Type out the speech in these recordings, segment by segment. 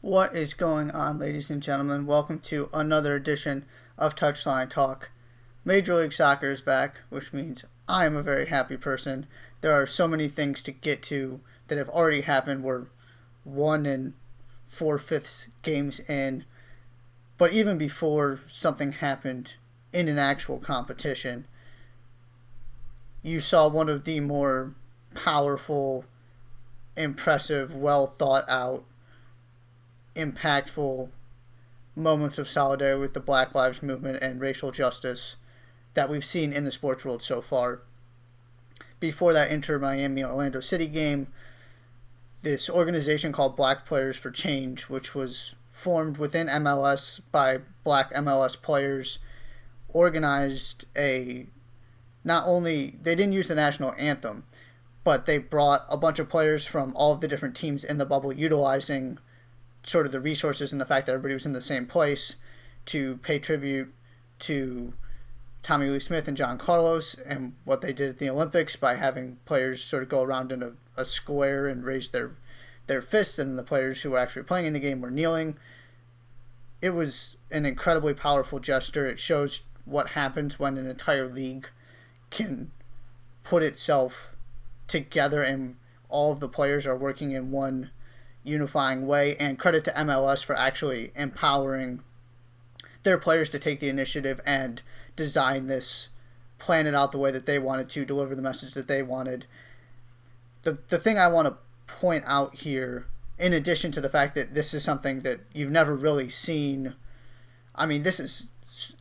What is going on, ladies and gentlemen? Welcome to another edition of Touchline Talk. Major League Soccer is back, which means I am a very happy person. There are so many things to get to that have already happened. We're 1 4/5 games in. But even before something happened in an actual competition, you saw one of the more powerful, impressive, well thought out, impactful moments of solidarity with the Black Lives Movement and racial justice that we've seen in the sports world so far. Before that Inter Miami Orlando City game, this organization called Black Players for Change, which was formed within MLS by Black MLS players, organized not only they didn't use the national anthem, but they brought a bunch of players from all of the different teams in the bubble, utilizing sort of the resources and the fact that everybody was in the same place to pay tribute to Tommy Lee Smith and John Carlos and what they did at the Olympics by having players sort of go around in a square and raise their fists, and the players who were actually playing in the game were kneeling. It was an incredibly powerful gesture. It shows what happens when an entire league can put itself together and all of the players are working in one unifying way, and credit to MLS for actually empowering their players to take the initiative and design this, plan it out the way that they wanted to, deliver the message that they wanted. The thing I want to point out here, in addition to the fact that this is something that you've never really seen, I mean, this is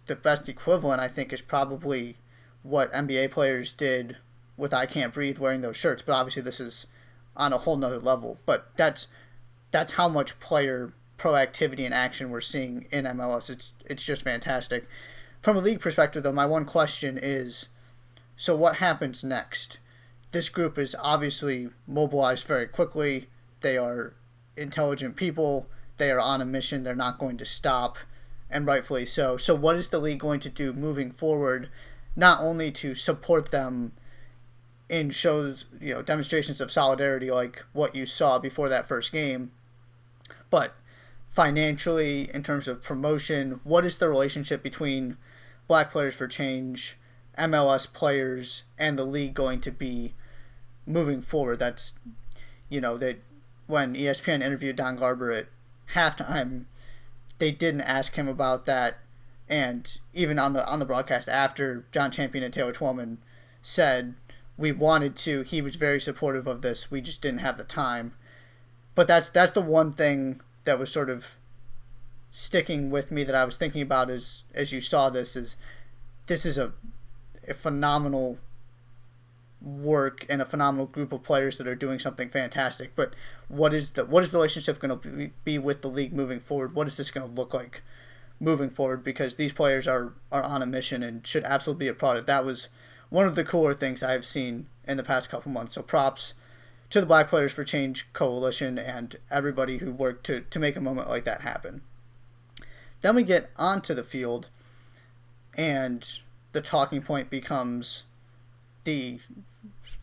the best equivalent, I think, is probably what NBA players did with I Can't Breathe wearing those shirts, but obviously this is on a whole nother level. But that's how much player proactivity and action we're seeing in MLS. It's just fantastic. From a league perspective, though, my one question is, so what happens next? This group is obviously mobilized very quickly. They are intelligent people. They are on a mission. They're not going to stop, and rightfully so. So what is the league going to do moving forward, not only to support them in shows, demonstrations of solidarity like what you saw before that first game, but financially, in terms of promotion, what is the relationship between Black Players for Change, MLS players, and the league going to be moving forward? That's, that when ESPN interviewed Don Garber at halftime, they didn't ask him about that, and even on the broadcast after, John Champion and Taylor Twellman said we wanted to. He was very supportive of this. We just didn't have the time. But that's the one thing that was sort of sticking with me that I was thinking about as you saw this is a phenomenal work and a phenomenal group of players that are doing something fantastic. But what is the relationship going to be with the league moving forward? What is this going to look like moving forward? Because these players are on a mission and should absolutely be a product. That was one of the cooler things I've seen in the past couple months. So props to the Black Players for Change Coalition and everybody who worked to make a moment like that happen. Then we get onto the field, and the talking point becomes the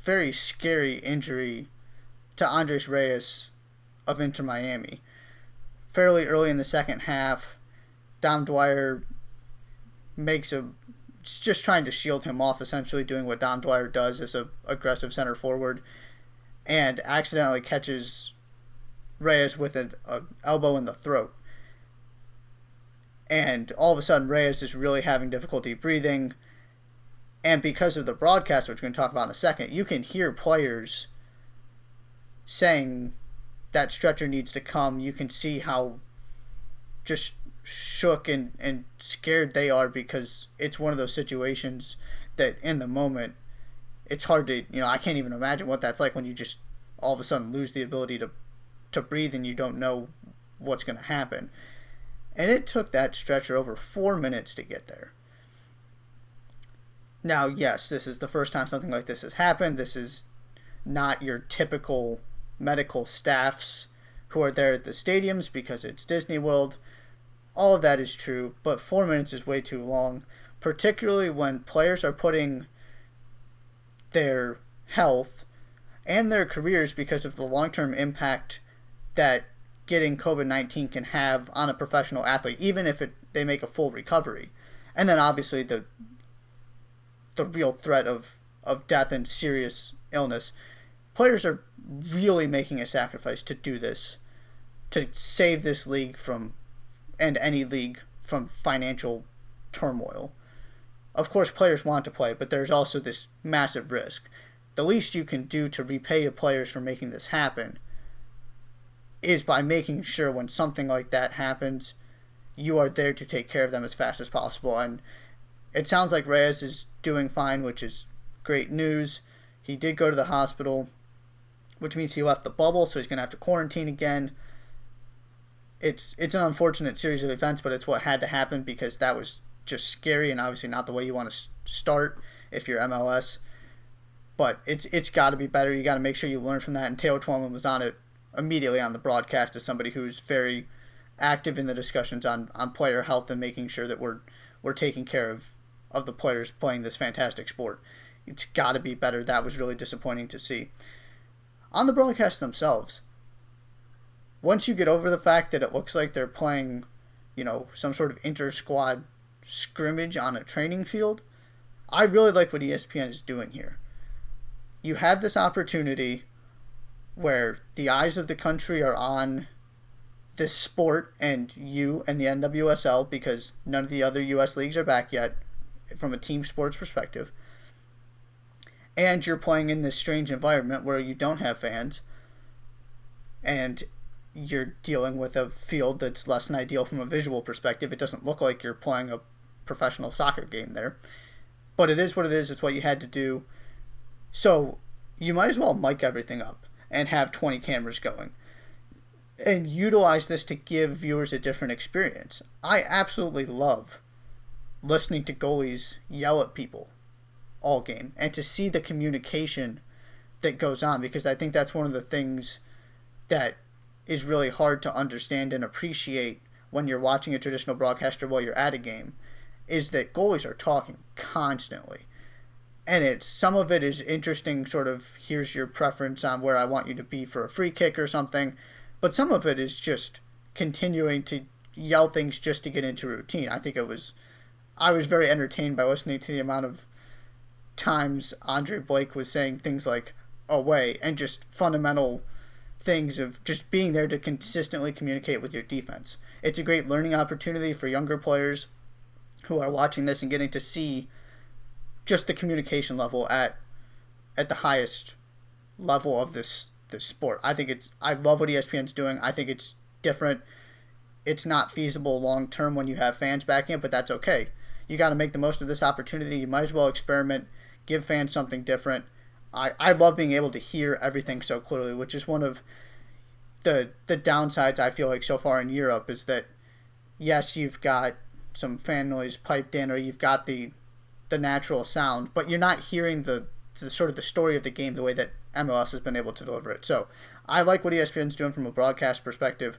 very scary injury to Andres Reyes of Inter Miami. Fairly early in the second half, Dom Dwyer just trying to shield him off, essentially doing what Dom Dwyer does as an aggressive center forward, and accidentally catches Reyes with an elbow in the throat. And all of a sudden, Reyes is really having difficulty breathing. And because of the broadcast, which we're going to talk about in a second, you can hear players saying that stretcher needs to come. You can see how just shook and scared they are, because it's one of those situations that in the moment, it's hard to, I can't even imagine what that's like when you just all of a sudden lose the ability to breathe and you don't know what's going to happen. And it took that stretcher over 4 minutes to get there. Now, yes, this is the first time something like this has happened. This is not your typical medical staffs who are there at the stadiums because it's Disney World. All of that is true, but 4 minutes is way too long, particularly when players are putting their health and their careers, because of the long-term impact that getting COVID-19 can have on a professional athlete, even if they make a full recovery. And then obviously the real threat of death and serious illness. Players are really making a sacrifice to do this, to save this league from, and any league, from financial turmoil. Of course, players want to play, but there's also this massive risk. The least you can do to repay your players for making this happen is by making sure when something like that happens, you are there to take care of them as fast as possible. And it sounds like Reyes is doing fine, which is great news. He did go to the hospital, which means he left the bubble, so he's going to have to quarantine again. It's an unfortunate series of events, but it's what had to happen because that was just scary and obviously not the way you want to start if you're MLS. But it's got to be better. You got to make sure you learn from that. And Taylor Twellman was on it immediately on the broadcast as somebody who's very active in the discussions on player health and making sure that we're taking care of the players playing this fantastic sport. It's got to be better. That was really disappointing to see. On the broadcast themselves, once you get over the fact that it looks like they're playing, some sort of inter-squad scrimmage on a training field, I really like what ESPN is doing here. You have this opportunity where the eyes of the country are on this sport and you and the NWSL, because none of the other U.S. leagues are back yet from a team sports perspective. And you're playing in this strange environment where you don't have fans and you're dealing with a field that's less than ideal from a visual perspective. It doesn't look like you're playing a professional soccer game there. But it is what it is. It's what you had to do. So you might as well mic everything up and have 20 cameras going and utilize this to give viewers a different experience. I absolutely love listening to goalies yell at people all game and to see the communication that goes on, because I think that's one of the things that is really hard to understand and appreciate when you're watching a traditional broadcaster while you're at a game, is that goalies are talking constantly. And some of it is interesting, sort of, here's your preference on where I want you to be for a free kick or something. But some of it is just continuing to yell things just to get into routine. I was very entertained by listening to the amount of times Andre Blake was saying things like away and just fundamental things of just being there to consistently communicate with your defense. It's a great learning opportunity for younger players who are watching this and getting to see just the communication level at the highest level of this sport. I love what ESPN's doing. I think it's different. It's not feasible long term when you have fans backing it, but that's okay. You got to make the most of this opportunity. You might as well experiment, give fans something different. I love being able to hear everything so clearly, which is one of the downsides I feel like so far in Europe, is that yes, you've got some fan noise piped in, or you've got the natural sound, but you're not hearing the sort of the story of the game the way that MLS has been able to deliver it. So I like what ESPN's doing from a broadcast perspective.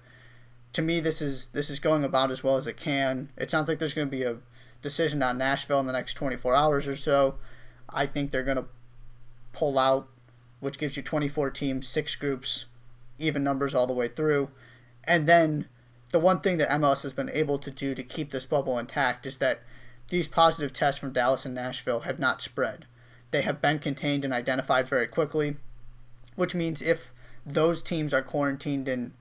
To me, this is going about as well as it can. It sounds like there's going to be a decision on Nashville in the next 24 hours or so. I think they're going to pull out, which gives you 24 teams, 6 groups, even numbers all the way through. And then the one thing that MLS has been able to do to keep this bubble intact is that these positive tests from Dallas and Nashville have not spread. They have been contained and identified very quickly, which means if those teams are quarantined and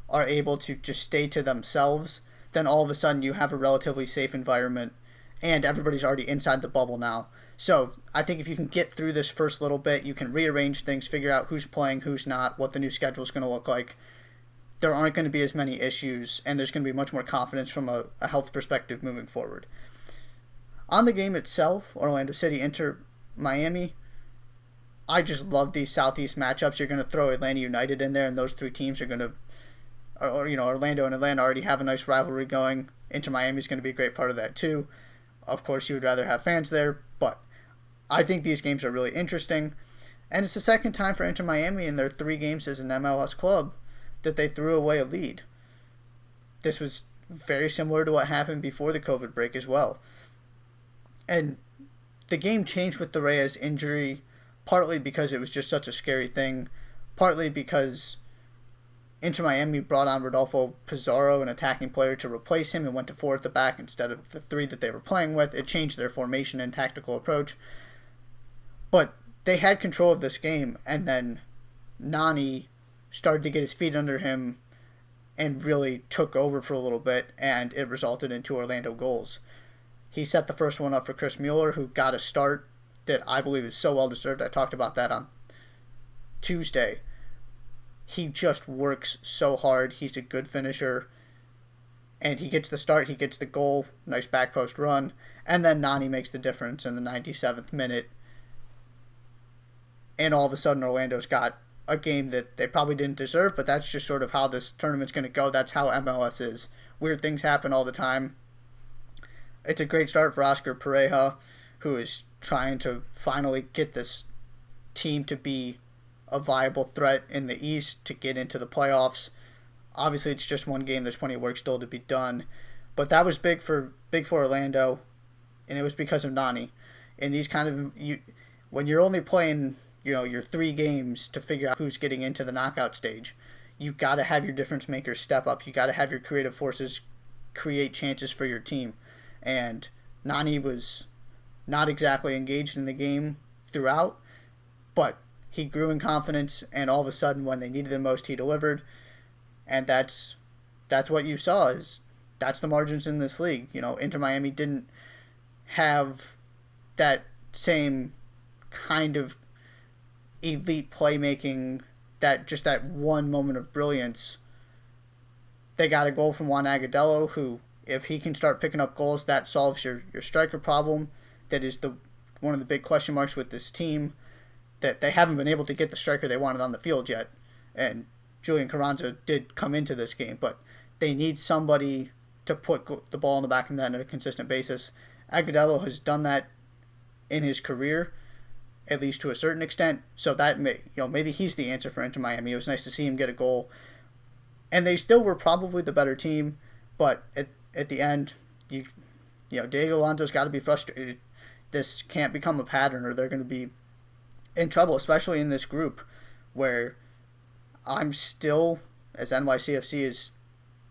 are able to just stay to themselves, then all of a sudden you have a relatively safe environment and everybody's already inside the bubble now. So I think if you can get through this first little bit, you can rearrange things, figure out who's playing, who's not, what the new schedule is going to look like. There aren't going to be as many issues, and there's going to be much more confidence from a health perspective moving forward. On the game itself, Orlando City Inter Miami, I just love these Southeast matchups. You're going to throw Atlanta United in there, and those 3 teams are going to, Orlando and Atlanta already have a nice rivalry going. Inter Miami is going to be a great part of that too. Of course, you would rather have fans there, but I think these games are really interesting. And it's the second time for Inter Miami in their 3 games as an MLS club that they threw away a lead. This was very similar to what happened before the COVID break as well. And the game changed with the Reyes injury, partly because it was just such a scary thing, partly because Inter Miami brought on Rodolfo Pizarro, an attacking player, to replace him and went to 4 at the back instead of the 3 that they were playing with. It changed their formation and tactical approach. But they had control of this game, and then Nani started to get his feet under him and really took over for a little bit, and it resulted in 2 Orlando goals. He set the first one up for Chris Mueller, who got a start that I believe is so well deserved. I talked about that on Tuesday. He just works so hard. He's a good finisher. And he gets the start. He gets the goal. Nice back post run. And then Nani makes the difference in the 97th minute. And all of a sudden, Orlando's got a game that they probably didn't deserve, but that's just sort of how this tournament's going to go. That's how MLS is. Weird things happen all the time. It's a great start for Oscar Pereja, who is trying to finally get this team to be a viable threat in the East to get into the playoffs. Obviously, it's just one game. There's plenty of work still to be done. But that was big for Orlando, and it was because of Nani. And these kind of... when you're only playing, your 3 games to figure out who's getting into the knockout stage, you've got to have your difference makers step up. You got to have your creative forces create chances for your team. And Nani was not exactly engaged in the game throughout, but he grew in confidence, and all of a sudden, when they needed him most, he delivered. And that's what you saw. That's the margins in this league. Inter Miami didn't have that same kind of elite playmaking, that one moment of brilliance. They got a goal from Juan Agudelo, who, if he can start picking up goals, that solves your striker problem. That is one of the big question marks with this team, that they haven't been able to get the striker they wanted on the field yet. And Julian Carranza did come into this game, but they need somebody to put the ball in the back of the net on a consistent basis. Agudelo has done that in his career, at least to a certain extent. So that maybe he's the answer for Inter Miami. It was nice to see him get a goal, and they still were probably the better team. But at the end, Diego Alonso's got to be frustrated. This can't become a pattern, or they're going to be in trouble, especially in this group where I'm still, as NYCFC is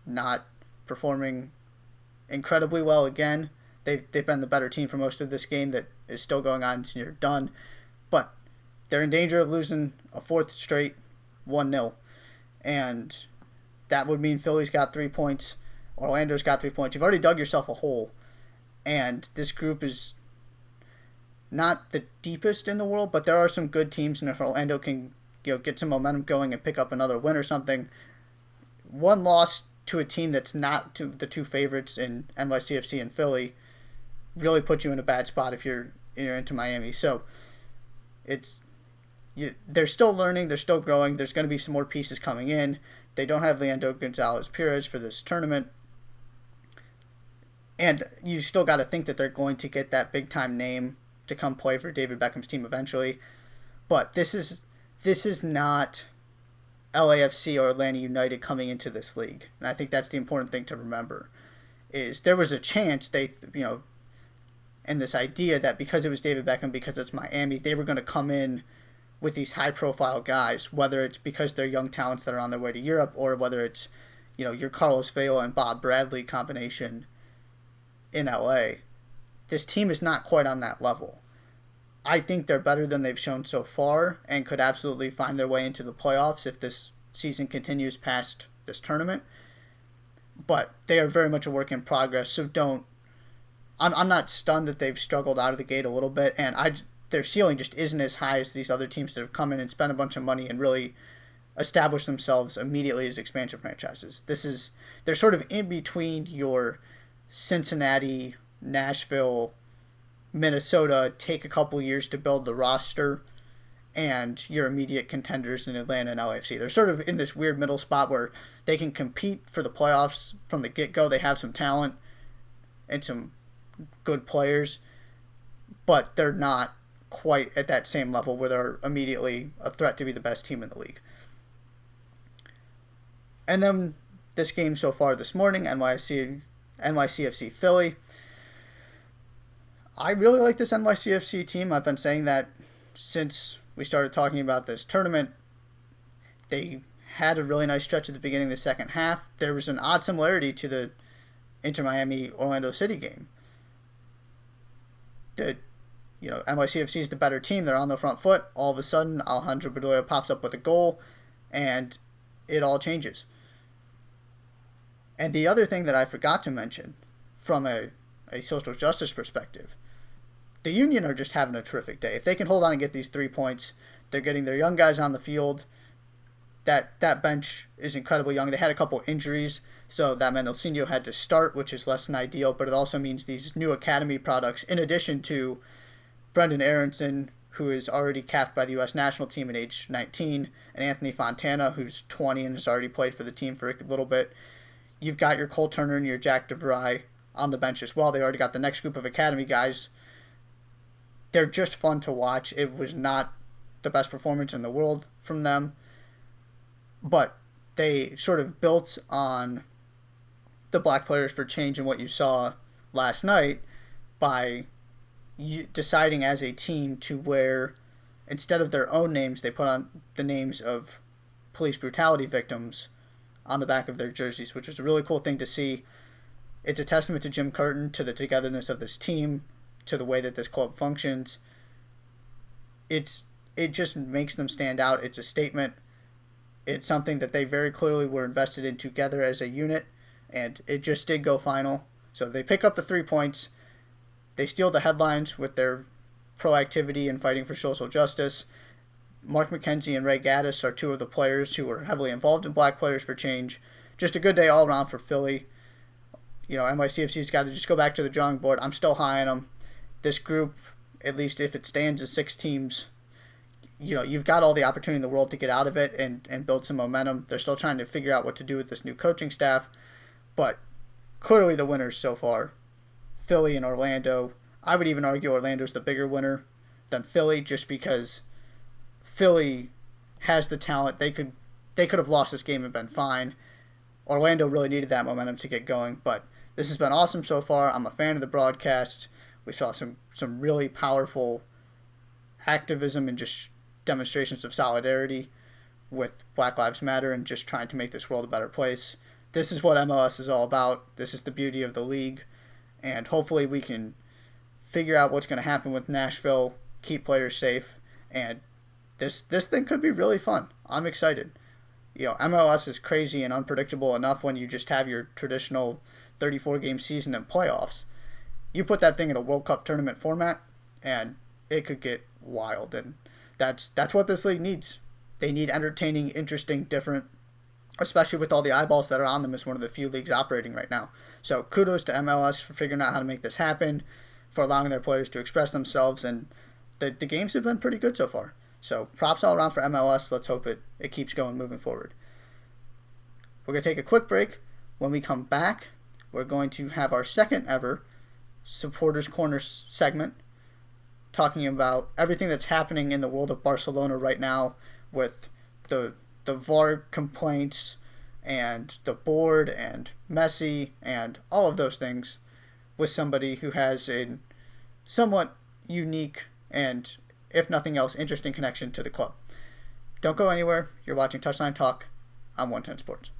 not performing incredibly well again. They've been the better team for most of this game that is still going on. It's near done. But they're in danger of losing a 4th straight 1-0. And that would mean Philly's got 3 points. Orlando's got 3 points. You've already dug yourself a hole. And this group is not the deepest in the world, but there are some good teams, and if Orlando can get some momentum going and pick up another win or something, one loss to a team that's not to the 2 favorites in NYCFC and Philly really puts you in a bad spot if you're into Miami. So they're still learning, they're still growing. There's going to be some more pieces coming in. They don't have Leandro Gonzalez Perez for this tournament. And you still got to think that they're going to get that big time name to come play for David Beckham's team eventually. But this is not LAFC or Atlanta United coming into this league. And I think that's the important thing to remember, is there was a chance and this idea that because it was David Beckham, because it's Miami, they were going to come in with these high profile guys, whether it's because they're young talents that are on their way to Europe, or whether it's, your Carlos Vela and Bob Bradley combination in LA. This team is not quite on that level. I think they're better than they've shown so far and could absolutely find their way into the playoffs if this season continues past this tournament. But they are very much a work in progress, so I'm not stunned that they've struggled out of the gate a little bit, and their ceiling just isn't as high as these other teams that have come in and spent a bunch of money and really established themselves immediately as expansion franchises. They're sort of in between your Cincinnati, Nashville, Minnesota, take a couple years to build the roster, and your immediate contenders in Atlanta and LAFC. They're sort of in this weird middle spot where they can compete for the playoffs from the get-go. They have some talent and some good players, but they're not quite at that same level where they're immediately a threat to be the best team in the league. And then this game so far this morning, NYCFC Philly. I really like this NYCFC team. I've been saying that since we started talking about this tournament. They had a really nice stretch at the beginning of the second half. There was an odd similarity to the Inter Miami Orlando City game. The NYCFC is the better team. They're on the front foot. All of a sudden, Alejandro Bedoya pops up with a goal, and it all changes. And the other thing that I forgot to mention, from a social justice perspective, the Union are just having a terrific day. If they can hold on and get these 3 points, they're getting their young guys on the field. That bench is incredibly young. They had a couple injuries, so that meant Ilsinho had to start, which is less than ideal, but it also means these new academy products, in addition to Brendan Aronson, who is already capped by the U.S. national team at age 19, and Anthony Fontana, who's 20 and has already played for the team for a little bit. You've got your Cole Turner and your Jack DeVry on the bench as well. They already got the next group of academy guys. They're just fun to watch. It was not the best performance in the world from them, but they sort of built on the Black Players for Change and what you saw last night by deciding as a team to wear, instead of their own names, they put on the names of police brutality victims on the back of their jerseys, which was a really cool thing to see. It's a testament to Jim Curtin, to the togetherness of this team, to the way that this club functions. It just makes them stand out. It's a statement. It's something that they very clearly were invested in together as a unit, and it just did go final. So they pick up the 3 points. They steal the headlines with their proactivity and fighting for social justice. Mark McKenzie and Ray Gaddis are two of the players who were heavily involved in Black Players for Change. Just a good day all around for Philly. NYCFC's got to just go back to the drawing board. I'm still high on them. This group, at least if it stands as 6 teams, you've got all the opportunity in the world to get out of it and build some momentum. They're still trying to figure out what to do with this new coaching staff. But clearly the winners so far, Philly and Orlando. I would even argue Orlando's the bigger winner than Philly, just because Philly has the talent. They could have lost this game and been fine. Orlando really needed that momentum to get going, but this has been awesome so far. I'm a fan of the broadcast. We saw some really powerful activism and just demonstrations of solidarity with Black Lives Matter and just trying to make this world a better place. This is what MLS is all about. This is the beauty of the league, and hopefully we can figure out what's going to happen with Nashville, keep players safe, and this thing could be really fun. I'm excited. MLS is crazy and unpredictable enough when you just have your traditional 34-game season and playoffs. You put that thing in a World Cup tournament format, and it could get wild, and that's what this league needs. They need entertaining, interesting, different, especially with all the eyeballs that are on them as one of the few leagues operating right now. So kudos to MLS for figuring out how to make this happen, for allowing their players to express themselves, and the games have been pretty good so far. So props all around for MLS. Let's hope it keeps going moving forward. We're going to take a quick break. When we come back, we're going to have our second ever Supporters Corner segment, talking about everything that's happening in the world of Barcelona right now with the VAR complaints and the board and Messi and all of those things, with somebody who has a somewhat unique and, if nothing else, interesting connection to the club. Don't go anywhere. You're watching Touchline Talk on 110 Sports.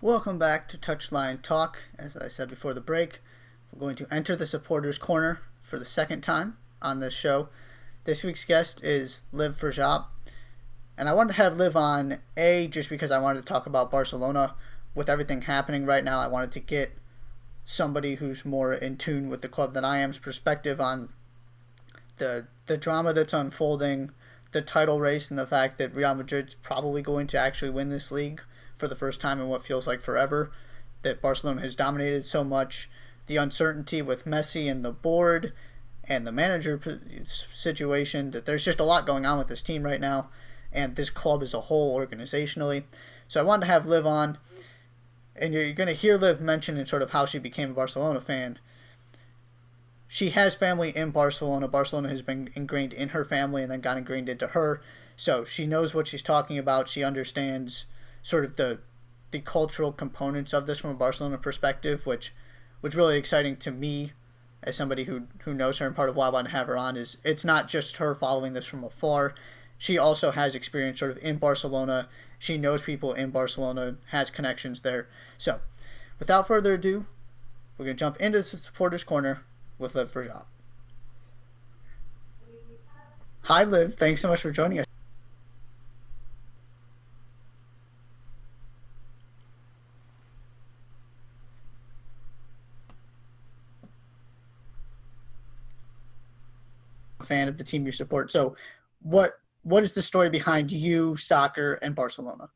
Welcome back to Touchline Talk. As I said before the break, we're going to enter the supporters corner for the second time on this show. This week's guest is Liv Frzop, and I wanted to have Liv on, just because I wanted to talk about Barcelona. With everything happening right now, I wanted to get somebody who's more in tune with the club than I am's perspective on the drama that's unfolding, the title race, and the fact that Real Madrid's probably going to actually win this league for the first time in what feels like forever, that Barcelona has dominated so much, the uncertainty with Messi and the board and the manager situation, that there's just a lot going on with this team right now and this club as a whole organizationally. So I wanted to have Liv on, and you're going to hear Liv mention in sort of how she became a Barcelona fan. She has family in Barcelona. Barcelona has been ingrained in her family and then got ingrained into her. So she knows what she's talking about. She understands sort of the cultural components of this from a Barcelona perspective, which was really exciting to me as somebody who knows her, and part of why I want to have her on is it's not just her following this from afar. She also has experience sort of in Barcelona. She knows people in Barcelona, has connections there. So without further ado, we're going to jump into the supporters corner with Liv Frzop. Hi, Liv. Thanks so much for joining us. Fan of the team you support. So what is the story behind you, soccer, and Barcelona?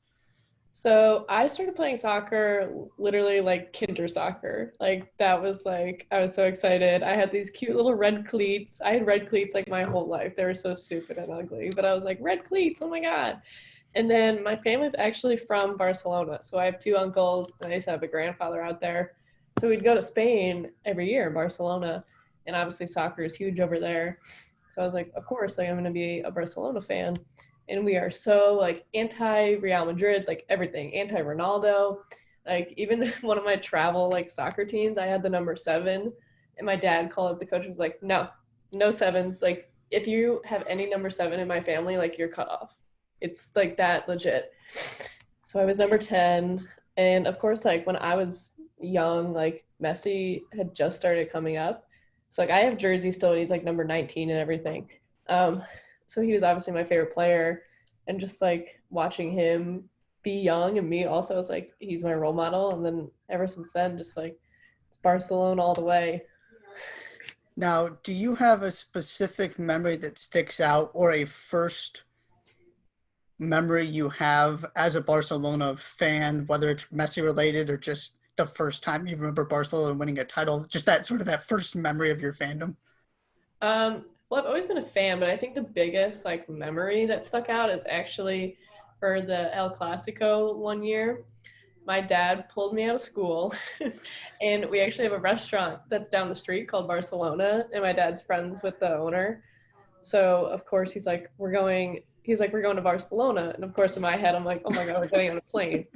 So I started playing soccer literally like kinder soccer. Like that was like, I was so excited. I had these cute little red cleats. I had red cleats like my whole life. They were so stupid and ugly, but I was like, red cleats, oh my God. And then my family's actually from Barcelona. So I have two uncles and I used to have a grandfather out there. So we'd go to Spain every year in Barcelona. And obviously soccer is huge over there. So I was like, of course, like I'm going to be a Barcelona fan. And we are so like anti Real Madrid, like everything, anti Ronaldo. Like even one of my travel like soccer teams, I had the number 7, and my dad called up the coach and was like, no sevens. Like if you have any number 7 in my family, like you're cut off. It's like that legit. So I was number 10, and of course, like when I was young, like Messi had just started coming up. So like I have jersey still, and he's like number 19 and everything. So he was obviously my favorite player, and just like watching him be young and me also was like, he's my role model. And then ever since then, just like it's Barcelona all the way. Now, do you have a specific memory that sticks out, or a first memory you have as a Barcelona fan, whether it's Messi related or just the first time you remember Barcelona winning a title, just that sort of that first memory of your fandom? Well, I've always been a fan, but I think the biggest like memory that stuck out is actually for the El Clasico one year. My dad pulled me out of school, and we actually have a restaurant that's down the street called Barcelona, and my dad's friends with the owner. So of course he's like, we're going. He's like, we're going to Barcelona, and of course in my head I'm like, oh my God, we're getting on a plane.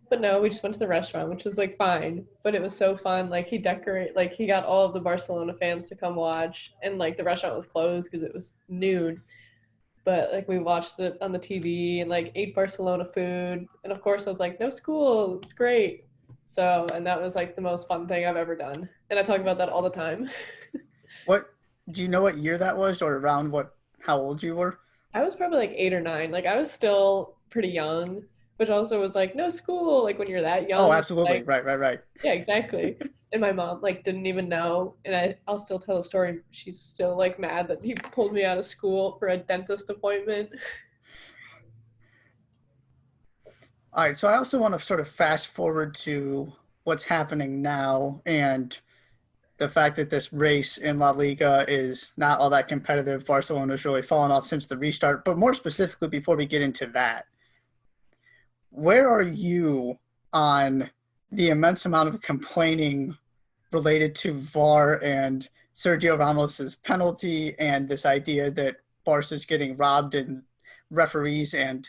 But no, we just went to the restaurant, which was like fine, but it was so fun. Like he got all of the Barcelona fans to come watch, and like the restaurant was closed because it was noon. But like we watched it on the TV and like ate Barcelona food, and of course I was like, no school, it's great. So, and that was like the most fun thing I've ever done, and I talk about that all the time. What do you know what year that was, or around how old you were? I was probably like 8 or 9. Like I was still pretty young, which also was like no school. Like when you're that Oh, young, absolutely. like Right. yeah, exactly. And my mom like didn't even know, and I'll still tell the story. She's still like mad that he pulled me out of school for a dentist appointment. All right, so I also want to sort of fast forward to what's happening now, and the fact that this race in La Liga is not all that competitive. Barcelona's really fallen off since the restart. But more specifically, before we get into that, where are you on the immense amount of complaining related to VAR and Sergio Ramos's penalty, and this idea that Barca's getting robbed and referees and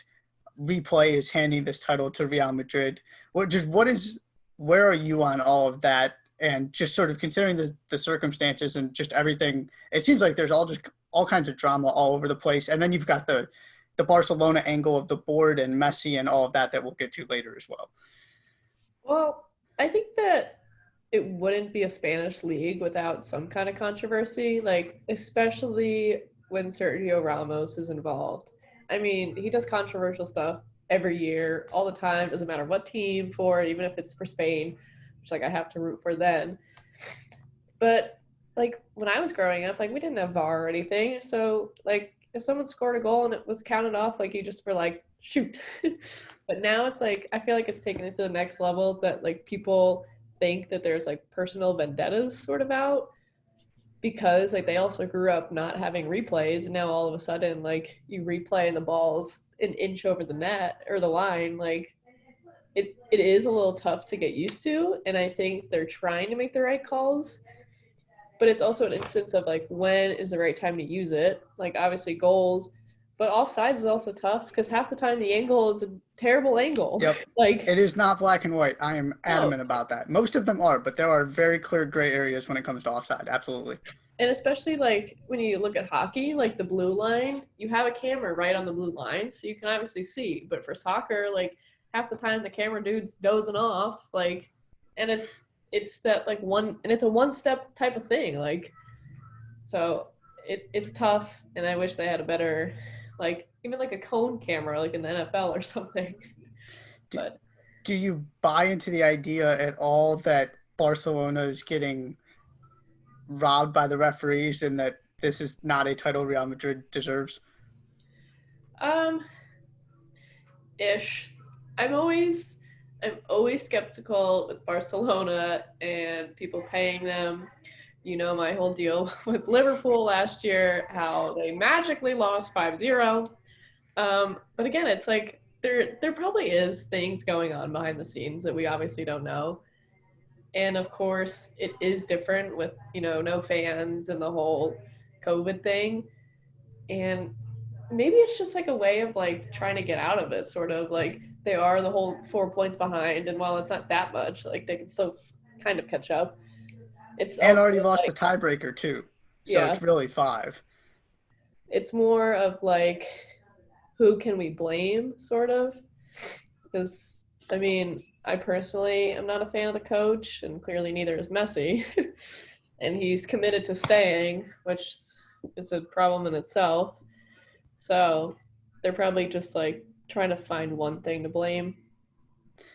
replay is handing this title to Real Madrid? Where are you on all of that? And just sort of considering the circumstances and just everything, it seems like there's all kinds of drama all over the place. And then you've got the Barcelona angle of the board and Messi and all of that we'll get to later as well. Well, I think that it wouldn't be a Spanish league without some kind of controversy, like especially when Sergio Ramos is involved. I mean, he does controversial stuff every year, all the time, doesn't matter what team for, even if it's for Spain, which like I have to root for then. But like when I was growing up, like we didn't have VAR or anything. So like if someone scored a goal and it was counted off, like you just were like, shoot. But now it's like I feel like it's taken it to the next level that like people think that there's like personal vendettas sort of out because like they also grew up not having replays and now all of a sudden like you replay and the ball's an inch over the net or the line, like it is a little tough to get used to, and I think they're trying to make the right calls, but it's also an instance of like when is the right time to use it. Like obviously goals, but offsides is also tough because half the time the angle is a terrible angle. Yep. Like It is not black and white. I am no, adamant about that. Most of them are, but there are very clear gray areas when it comes to offside. Absolutely. and especially like when you look at hockey, like the blue line, you have a camera right on the blue line, so you can obviously see. But for soccer, like half the time the camera dude's dozing off, like, and it's that like one, and it's a one step type of thing, like so it's tough, and I wish they had a better, like even like a cone camera, like in the NFL or something. Do, But do you buy into the idea at all that Barcelona is getting robbed by the referees and that this is not a title Real Madrid deserves? um, ish. I'm always I'm always skeptical with Barcelona and people paying them. You know my whole deal with Liverpool last year, how they magically lost 5-0. But again, it's like there probably is things going on behind the scenes that we obviously don't know. And of course, it is different with, no fans and the whole COVID thing. And maybe it's just like a way of like trying to get out of it, sort of like they are the whole 4 points behind. And while it's not that much, like they can still kind of catch up. It's And also already lost the like, tiebreaker too. So yeah, it's really five. it's more of like, who can we blame, sort of? Because, I mean, I personally am not a fan of the coach, and clearly neither is Messi. And he's committed to staying, which is a problem in itself. So they're probably just like trying to find one thing to blame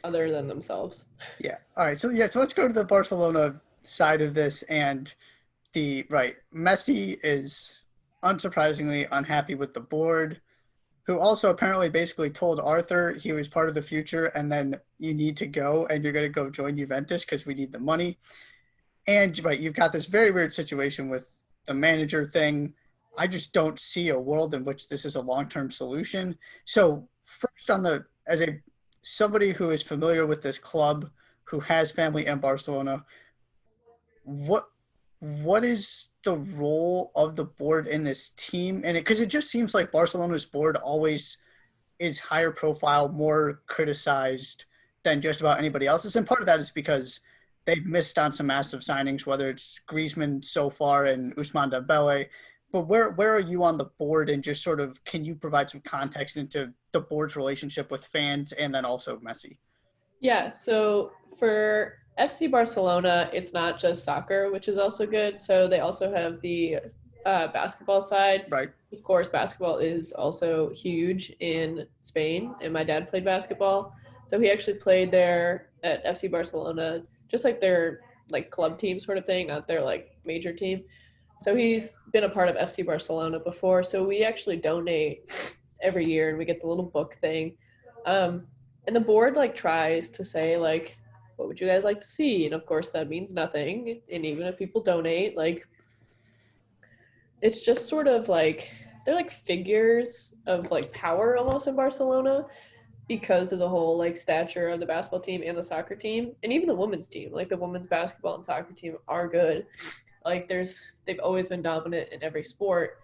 other than themselves. Yeah. All right. So let's go to the Barcelona side of this and the right. Messi is unsurprisingly unhappy with the board, who also apparently basically told Arthur he was part of the future and then you need to go and you're going to go join Juventus because we need the money. And right, you've got this very weird situation with the manager thing. I just don't see a world in which this is a long-term solution. So first on the as a somebody who is familiar with this club, who has family in Barcelona, what what is the role of the board in this team? And because it just seems like Barcelona's board always is higher profile, more criticized than just about anybody else's. And part of that is because they've missed on some massive signings, whether it's Griezmann so far and Ousmane Dembele. But where are you on the board, and just sort of can you provide some context into the board's relationship with fans and then also Messi? Yeah, so for FC Barcelona, it's not just soccer, which is also good. So they also have the basketball side. Right. Of course, basketball is also huge in Spain, and my dad played basketball. So he actually played there at FC Barcelona, just like their like club team sort of thing, not their like major team. So he's been a part of FC Barcelona before. So we actually donate every year, and we get the little book thing. Um, and the board like tries to say like, what would you guys like to see? And of course that means nothing. And even if people donate, like it's just sort of like they're like figures of like power almost in Barcelona because of the whole like stature of the basketball team and the soccer team and even the women's team. Like the women's basketball and soccer team are good. Like they've always been dominant in every sport.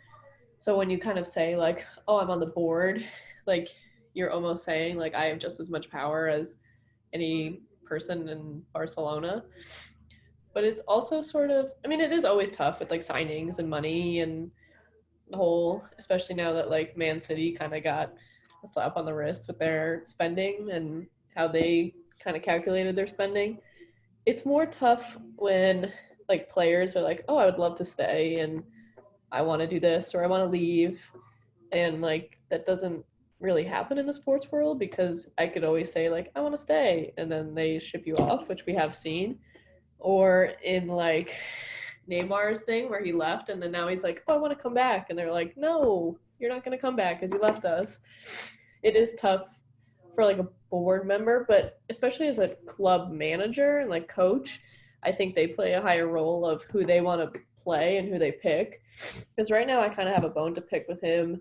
So when you kind of say like, "Oh, I'm on the board," like you're almost saying like I have just as much power as any person in Barcelona. But it's also sort of, I mean, it is always tough with like signings and money and the whole, especially now that like Man City kind of got a slap on the wrist with their spending and how they kind of calculated their spending. It's more tough when like players are like, oh, I would love to stay and I want to do this or I want to leave. And like that doesn't really happen in the sports world because I could always say like I want to stay and then they ship you off, which we have seen. Or in like Neymar's thing where he left and then now he's like, oh, I want to come back. And they're like, no, you're not going to come back because you left us. It is tough for like a board member, but especially as a club manager and like coach, I think they play a higher role of who they want to play and who they pick. Because right now I kind of have a bone to pick with him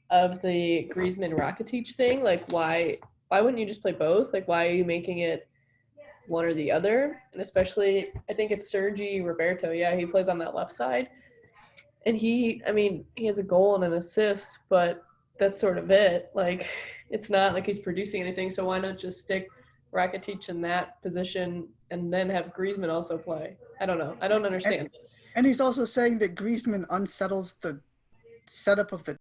of the Griezmann Rakitic thing. Like why wouldn't you just play both? Like why are you making it one or the other? And especially I think it's Sergi Roberto. Yeah, he plays on that left side. And he has a goal and an assist, but that's sort of it. Like it's not like he's producing anything. So why not just stick Rakitic in that position and then have Griezmann also play? I don't know. I don't understand. And he's also saying that Griezmann unsettles the setup of the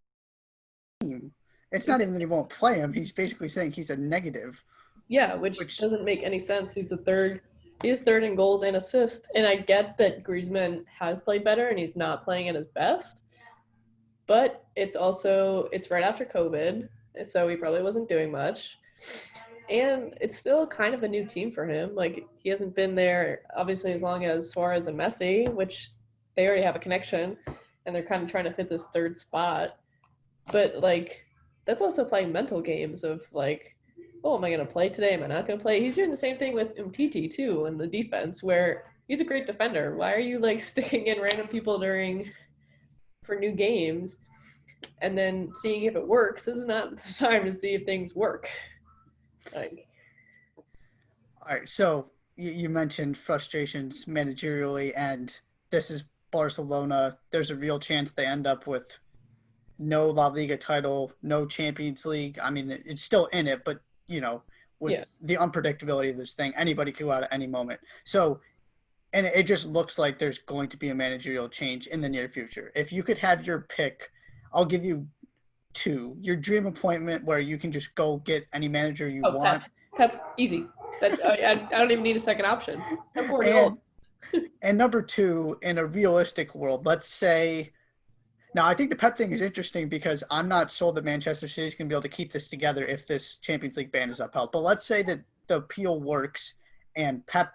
team. It's not even that he won't play him. He's basically saying he's a negative. Yeah, which doesn't make any sense. He's third in goals and assists. And I get that Griezmann has played better and he's not playing at his best. But it's right after COVID, so he probably wasn't doing much. And it's still kind of a new team for him. Like he hasn't been there obviously as long as Suarez and Messi, which they already have a connection and they're kind of trying to fit this third spot. But like that's also playing mental games of like, oh, am I going to play today? Am I not going to play? He's doing the same thing with Umtiti too in the defense where he's a great defender. Why are you like sticking in random people for new games and then seeing if it works? This is not the time to see if things work. Like, all right, so you mentioned frustrations managerially, and this is Barcelona. There's a real chance they end up with no La Liga title, no Champions League. I mean, it's still in it, but, with the unpredictability of this thing, anybody could go out at any moment. So, and it just looks like there's going to be a managerial change in the near future. If you could have your pick, I'll give you two. Your dream appointment where you can just go get any manager you want. Pep, easy. I don't even need a second option. Pep and number two, in a realistic world, let's say – now, I think the Pep thing is interesting because I'm not sold that Manchester City is going to be able to keep this together if this Champions League ban is upheld. But let's say that the appeal works and Pep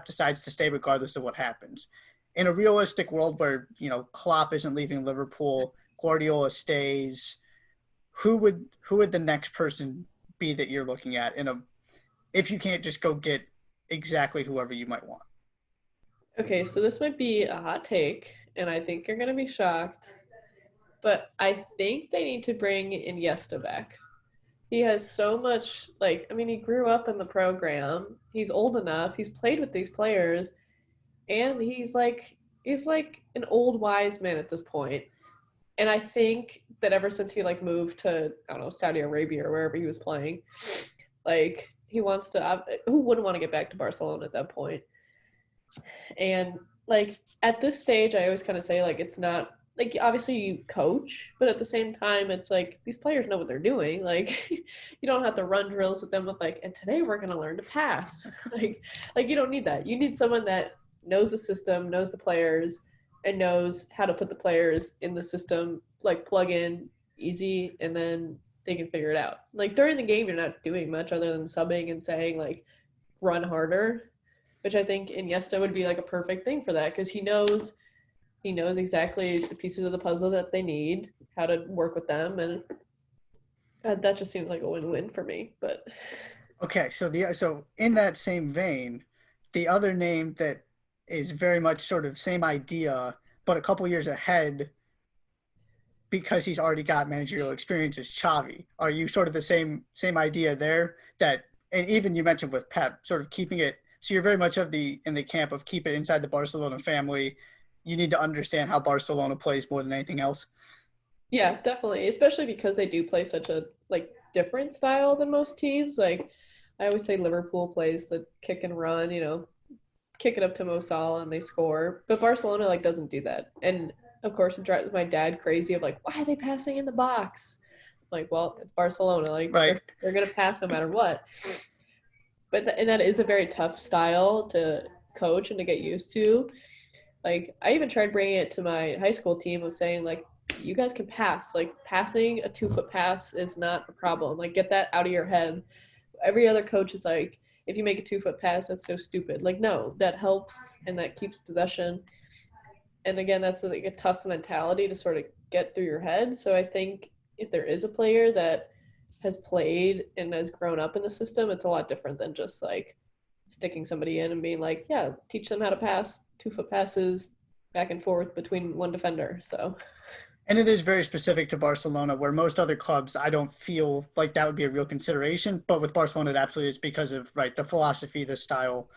decides to stay regardless of what happens. In a realistic world where, Klopp isn't leaving Liverpool, Guardiola stays, who would the next person be that you're looking at if you can't just go get exactly whoever you might want? Okay, so this might be a hot take. And I think you're going to be shocked. But I think they need to bring Iniesta back. He has so much, he grew up in the program. He's old enough. He's played with these players. And he's like an old wise man at this point. And I think that ever since he moved to, I don't know, Saudi Arabia or wherever he was playing, he wants to, who wouldn't want to get back to Barcelona at that point? And at this stage, I always kind of say, it's not, obviously you coach, but at the same time, it's these players know what they're doing. You don't have to run drills with them with, and today we're going to learn to pass. You don't need that. You need someone that knows the system, knows the players, and knows how to put the players in the system, plug in easy, and then they can figure it out. During the game, you're not doing much other than subbing and saying, run harder, which I think Iniesta would be a perfect thing for that because he knows exactly the pieces of the puzzle that they need, how to work with them, and that just seems like a win-win for me. But okay, so in that same vein, the other name that is very much sort of same idea, but a couple years ahead because he's already got managerial experience is Xavi. Are you sort of the same idea there? And even you mentioned with Pep, sort of keeping it. So you're very much in the camp of keep it inside the Barcelona family. You need to understand how Barcelona plays more than anything else. Yeah, definitely. Especially because they do play such a different style than most teams. I always say Liverpool plays the kick and run, kick it up to Mo Salah and they score. But Barcelona doesn't do that. And of course it drives my dad crazy of why are they passing in the box? Well, it's Barcelona. Right. They're gonna pass no matter what. and that is a very tough style to coach and to get used to. Like I even tried bringing it to my high school team of saying like, you guys can pass. Like passing a 2 foot pass is not a problem. Like get that out of your head. Every other coach is like, if you make a 2 foot pass, that's so stupid. Like no, that helps and that keeps possession. And again, that's like a tough mentality to sort of get through your head. So I think if there is a player that has played and has grown up in the system, it's a lot different than just like sticking somebody in and being like, yeah, teach them how to pass 2 foot passes back and forth between one defender. So And it is very specific to Barcelona, where most other clubs, I don't feel like that would be a real consideration. But with Barcelona, it absolutely is because of, right, the philosophy, the style.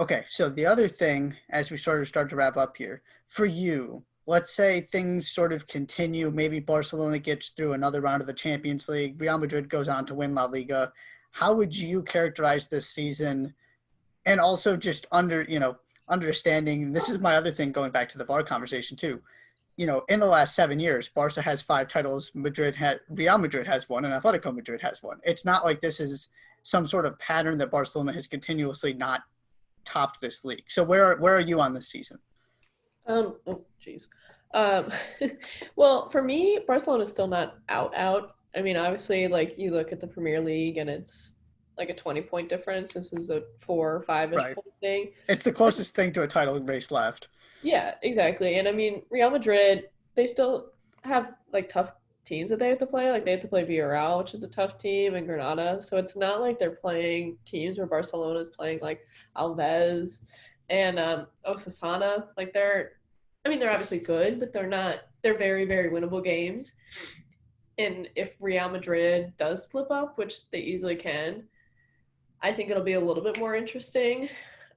Okay, so the other thing, as we sort of start to wrap up here, for you, let's say things sort of continue. Maybe Barcelona gets through another round of the Champions League. Real Madrid goes on to win La Liga. How would you characterize this season? And also just understanding, this is my other thing going back to the VAR conversation too. In the last 7 years, Barca has 5 titles, Real Madrid has one, and Atletico Madrid has one. It's not like this is some sort of pattern that Barcelona has continuously not topped this league. So where are you on this season? oh geez. Um, well, for me, Barcelona is still not out. I mean, obviously, like you look at the Premier League and it's like a 20 point difference. This is a 4 or 5-ish Right. point thing. It's the closest thing to a title race left. Yeah, exactly. And I mean, Real Madrid, they still have like tough teams that they have to play. Like they have to play Villarreal, which is a tough team, and Granada. So it's not like they're playing teams where Barcelona is playing like Alves and Osasuna. Like I mean, they're obviously good, but they're not. They're very, very winnable games. And if Real Madrid does slip up, which they easily can, I think it'll be a little bit more interesting.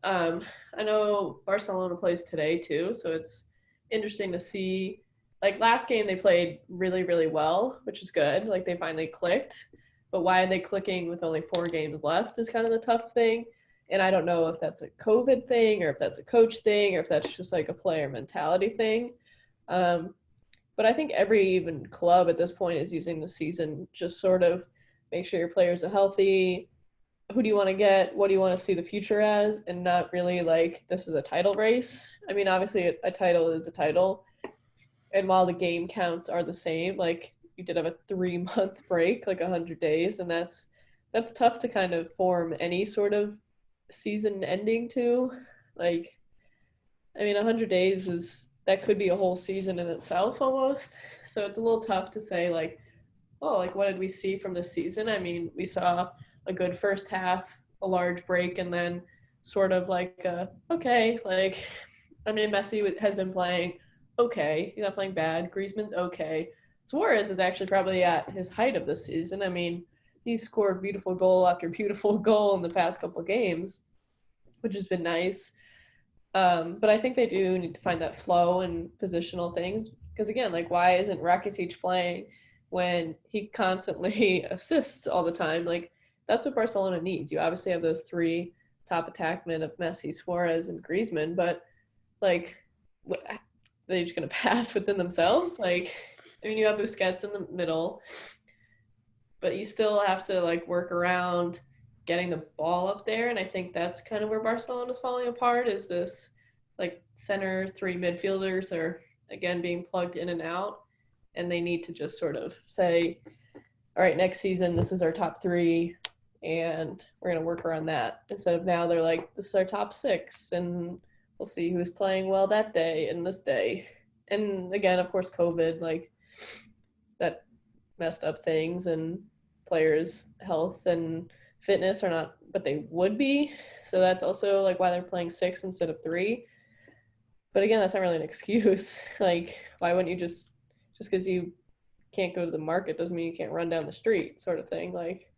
Um, I know Barcelona plays today too, so it's interesting to see. Like last game, they played really, really well, which is good. Like they finally clicked. But why are they clicking with only 4 games left is kind of the tough thing. And I don't know if that's a COVID thing or if that's a coach thing or if that's just like a player mentality thing. Um, but I think every even club at this point is using the season just sort of make sure your players are healthy, who do you want to get, what do you want to see the future as, and not really like this is a title race. I mean, obviously a title is a title, and while the game counts are the same, like you did have a 3 month break, like 100 days, and that's tough to kind of form any sort of season ending to. Like, I mean, 100 days is that could be a whole season in itself almost. So it's a little tough to say like, oh, like what did we see from this season? I mean, we saw a good first half, a large break, and then sort of like, okay, like, I mean, Messi has been playing okay. He's not playing bad. Griezmann's okay. Suarez is actually probably at his height of this season. I mean, he scored beautiful goal after beautiful goal in the past couple games, which has been nice. But I think they do need to find that flow and positional things because again, like why isn't Rakitic playing when he constantly assists all the time? Like that's what Barcelona needs. You obviously have those 3 top attackmen of Messi, Suarez, and Griezmann, but like they're just gonna pass within themselves. Like I mean, you have Busquets in the middle, but you still have to like work around getting the ball up there. And I think that's kind of where Barcelona is falling apart is this like center 3 midfielders are again being plugged in and out. And they need to just sort of say, all right, next season, this is our top 3 and we're going to work around that. Instead of now they're like, this is our top 6 and we'll see who's playing well that day and this day. And again, of course, COVID, like that messed up things and players' health and fitness are not what they would be. So that's also like why they're playing 6 instead of 3. But again, that's not really an excuse. Like, why wouldn't you just because you can't go to the market doesn't mean you can't run down the street, sort of thing. Like,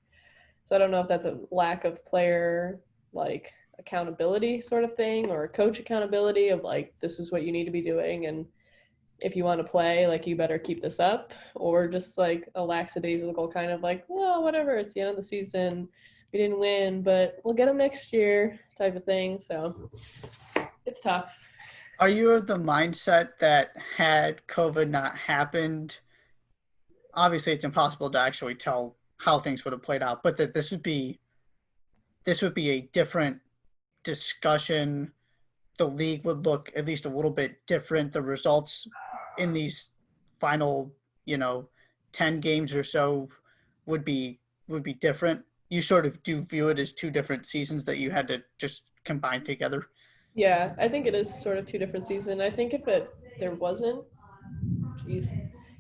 so I don't know if that's a lack of player like accountability sort of thing or coach accountability of like this is what you need to be doing and if you want to play, like you better keep this up, or just like a lackadaisical kind of like, well, whatever, it's the end of the season, we didn't win, but we'll get them next year type of thing. So it's tough. Are you of the mindset that had COVID not happened, obviously it's impossible to actually tell how things would have played out, but that this would be this would be a different discussion. The league would look at least a little bit different. The results in these final, 10 games or so would be different. You sort of do view it as two different seasons that you had to just combine together. Yeah, I think it is sort of two different seasons. I think there wasn't, geez,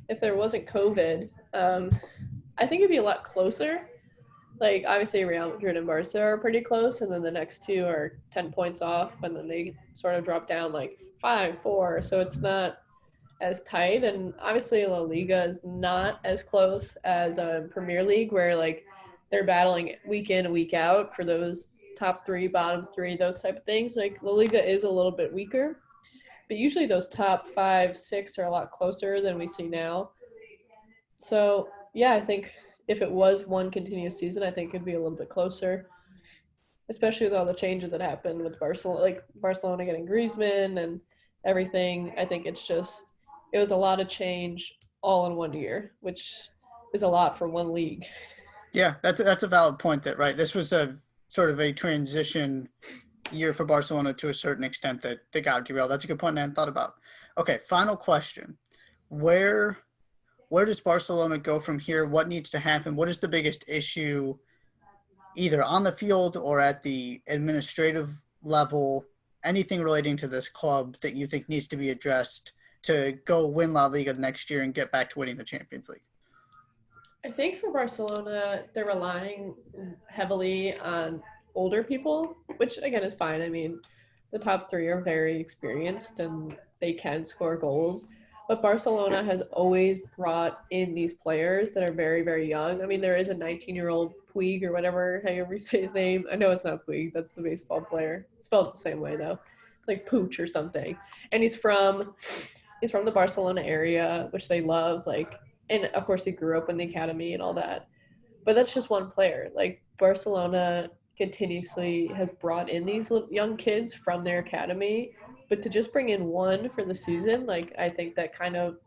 if there wasn't COVID, I think it'd be a lot closer. Like obviously Real Madrid and Barca are pretty close, and then the next two are 10 points off, and then they sort of drop down like 5-4. So it's not as tight, and obviously La Liga is not as close as Premier League, where like they're battling week in week out for those top three, bottom three, those type of things. Like La Liga is a little bit weaker, but usually those top 5, 6 are a lot closer than we see now. So yeah, I think if it was one continuous season, I think it'd be a little bit closer, especially with all the changes that happened with Barcelona, like Barcelona getting Griezmann and everything. I think it was a lot of change all in one year, which is a lot for one league. Yeah, that's a valid point. That right. This was a sort of a transition year for Barcelona to a certain extent that they got derailed. That's a good point I hadn't thought about. Okay, final question: Where does Barcelona go from here? What needs to happen? What is the biggest issue, either on the field or at the administrative level? Anything relating to this club that you think needs to be addressed to go win La Liga next year and get back to winning the Champions League? I think for Barcelona, they're relying heavily on older people, which again is fine. I mean, the top three are very experienced and they can score goals. But Barcelona has always brought in these players that are very, very young. I mean, there is a 19-year-old Puig or whatever, however you say his name. I know it's not Puig, that's the baseball player. It's spelled the same way though. It's like Pooch or something. And he's from the Barcelona area, which they love. Like, and of course he grew up in the academy and all that. But that's just one player. Like Barcelona continuously has brought in these young kids from their academy, but to just bring in one for the season, like I think that kind of,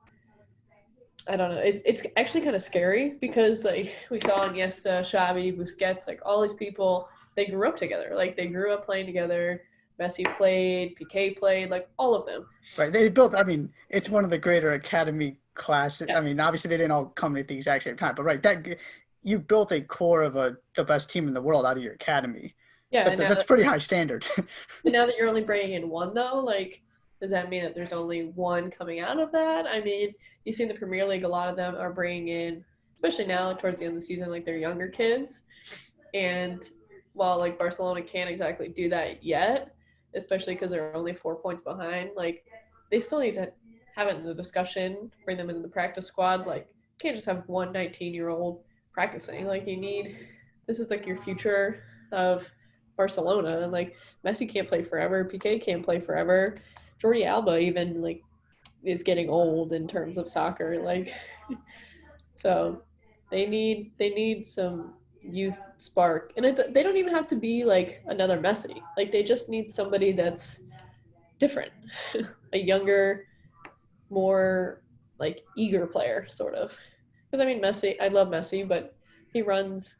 I don't know. It's actually kind of scary because like we saw Iniesta, Xavi, Busquets, like all these people, they grew up together. Like they grew up playing together. Messi played, Piqué played, like all of them. Right. They built, I mean, it's one of the greater academy classes. Yeah. I mean, obviously they didn't all come at the exact same time, but right, that you built a core of the best team in the world out of your academy. Yeah, That's pretty high standard. and now that you're only bringing in one, though, like, does that mean that there's only one coming out of that? I mean, you see in the Premier League, a lot of them are bringing in, especially now towards the end of the season, like they're younger kids. And while like Barcelona can't exactly do that yet, especially because they're only 4 points behind, like they still need to have it in the discussion, bring them into the practice squad. Like, you can't just have one 19-year-old practicing. Like, this is like your future of Barcelona. And like, Messi can't play forever. Piqué can't play forever. Jordi Alba even like is getting old in terms of soccer. Like, so they need some youth spark, and they don't even have to be like another Messi. Like, they just need somebody that's different, a younger, more like eager player, sort of. Because I mean, Messi, I love Messi, but he runs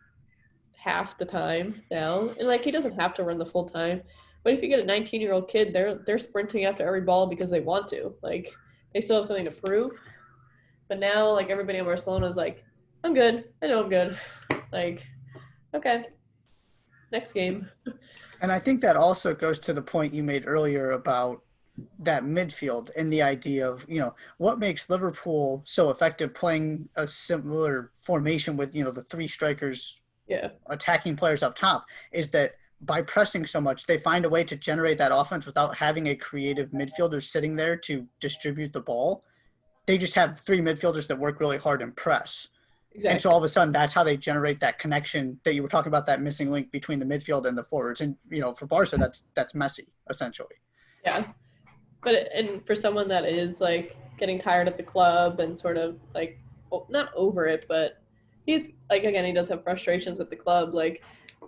half the time now, and like he doesn't have to run the full time. But if you get a 19-year-old kid, they're sprinting after every ball because they want to. Like, they still have something to prove. But now, like everybody in Barcelona is like, I'm good. I know I'm good. Like, okay, next game. And I think that also goes to the point you made earlier about that midfield and the idea of, what makes Liverpool so effective playing a similar formation with, the three strikers, Yeah, attacking players up top, is that by pressing so much, they find a way to generate that offense without having a creative midfielder sitting there to distribute the ball. They just have three midfielders that work really hard and press. And so exactly. all of a sudden, that's how they generate that connection that you were talking about, that missing link between the midfield and the forwards. And, for Barca, that's Messi, essentially. Yeah, but and for someone that is like getting tired at the club and sort of like not over it, but he's like, again, he does have frustrations with the club. Like,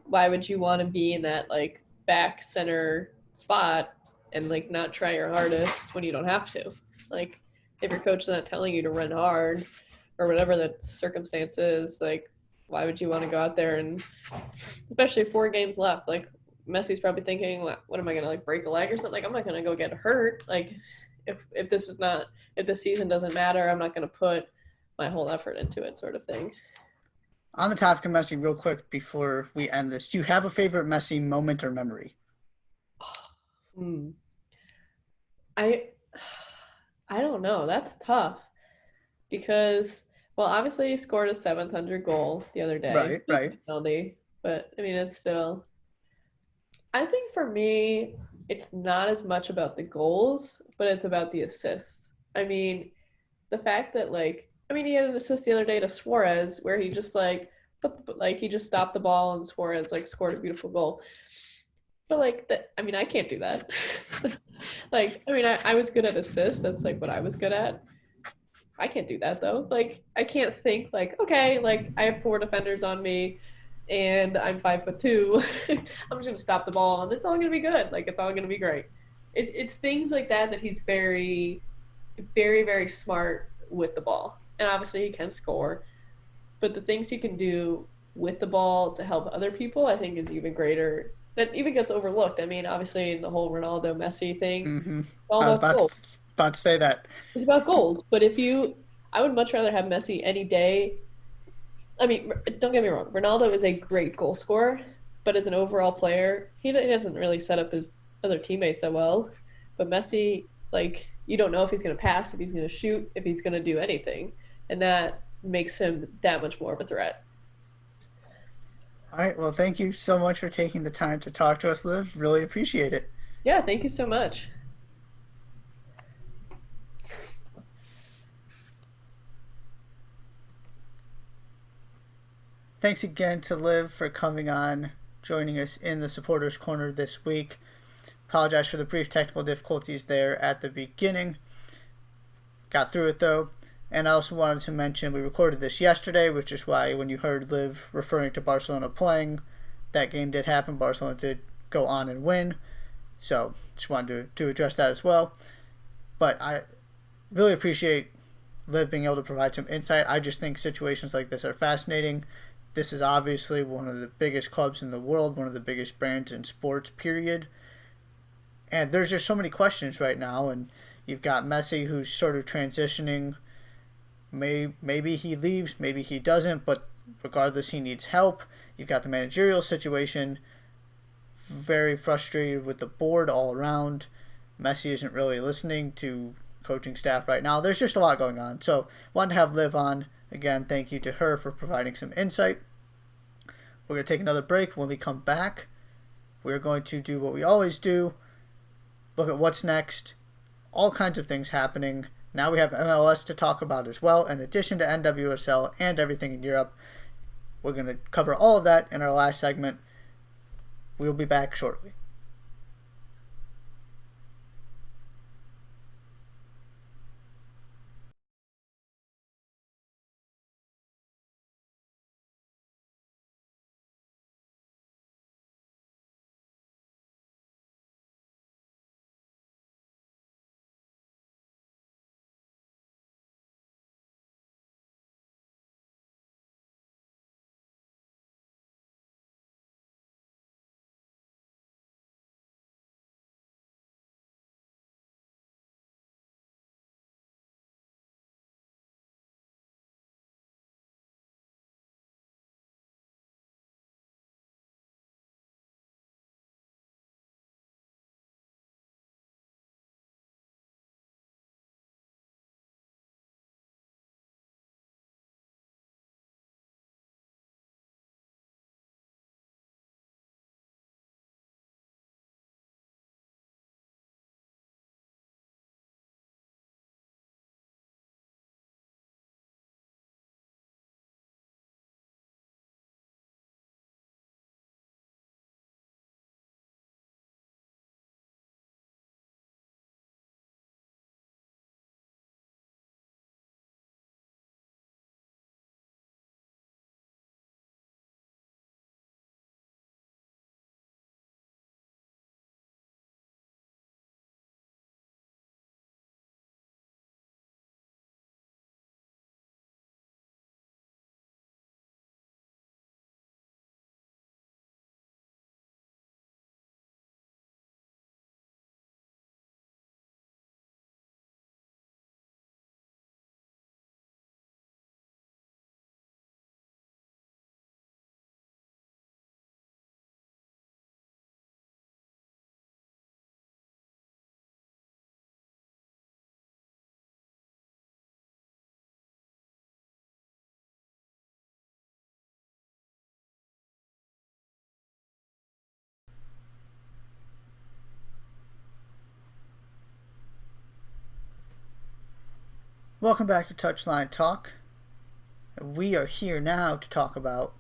why would you want to be in that like back center spot and like not try your hardest when you don't have to? Like, if your coach is not telling you to run hard or whatever the circumstance is, like, why would you want to go out there and, especially 4 games left, like Messi's probably thinking, what am I gonna like break a leg or something? Like I'm not gonna go get hurt. Like if this is not if the season doesn't matter, I'm not gonna put my whole effort into it, sort of thing. On the topic of Messi, real quick before we end this, do you have a favorite Messi moment or memory? Hmm. I I don't know. That's tough because well, obviously he scored a 700 goal the other day. Right, right. Penalty, but I mean it's still. I think for me, it's not as much about the goals, but it's about the assists. I mean, the fact that like I mean he had an assist the other day to Suarez where he just like he just stopped the ball and Suarez like scored a beautiful goal. But like that I mean I can't do that. Like I mean I was good at assists, that's like what I was good at. I can't do that though. Like I can't think like, okay, like I have 4 defenders on me and I'm 5'2". I'm just gonna stop the ball and it's all gonna be good. Like it's all gonna be great. It's things like that that he's very, very, very smart with the ball. And obviously he can score, but the things he can do with the ball to help other people, I think, is even greater. That even gets overlooked. I mean, obviously, in the whole Ronaldo Messi thing, it's Mm-hmm. all I was about about goals. to about to say that. It's about goals. But if you, I would much rather have Messi any day. I mean, don't get me wrong. Ronaldo is a great goal scorer, but as an overall player, he doesn't really set up his other teammates that well. But Messi, like, you don't know if he's going to pass, if he's going to shoot, if he's going to do anything, and that makes him that much more of a threat. All right. Well, thank you so much for taking the time to talk to us, Liv. Really appreciate it. Yeah, thank you so much. Thanks again to Liv for coming on, joining us in the Supporters Corner this week. Apologize for the brief technical difficulties there at the beginning. Got through it though. And I also wanted to mention we recorded this yesterday, which is why when you heard Liv referring to Barcelona playing, that game did happen. Barcelona did go on and win. So just wanted to address that as well. But I really appreciate Liv being able to provide some insight. I just think situations like this are fascinating. This is obviously one of the biggest clubs in the world, one of the biggest brands in sports, period. And there's just so many questions right now. And you've got Messi, who's sort of transitioning. Maybe he leaves, maybe he doesn't, but regardless, he needs help. You've got the managerial situation. Very frustrated with the board all around. Messi isn't really listening to coaching staff right now. There's just a lot going on. So, wanted to have Liv on. Again, thank you to her for providing some insight. We're going to take another break. When we come back, we're going to do what we always do, look at what's next, all kinds of things happening. Now we have MLS to talk about as well, in addition to NWSL and everything in Europe. We're going to cover all of that in our last segment. We'll be back shortly. Welcome back to Touchline Talk. We are here now to talk about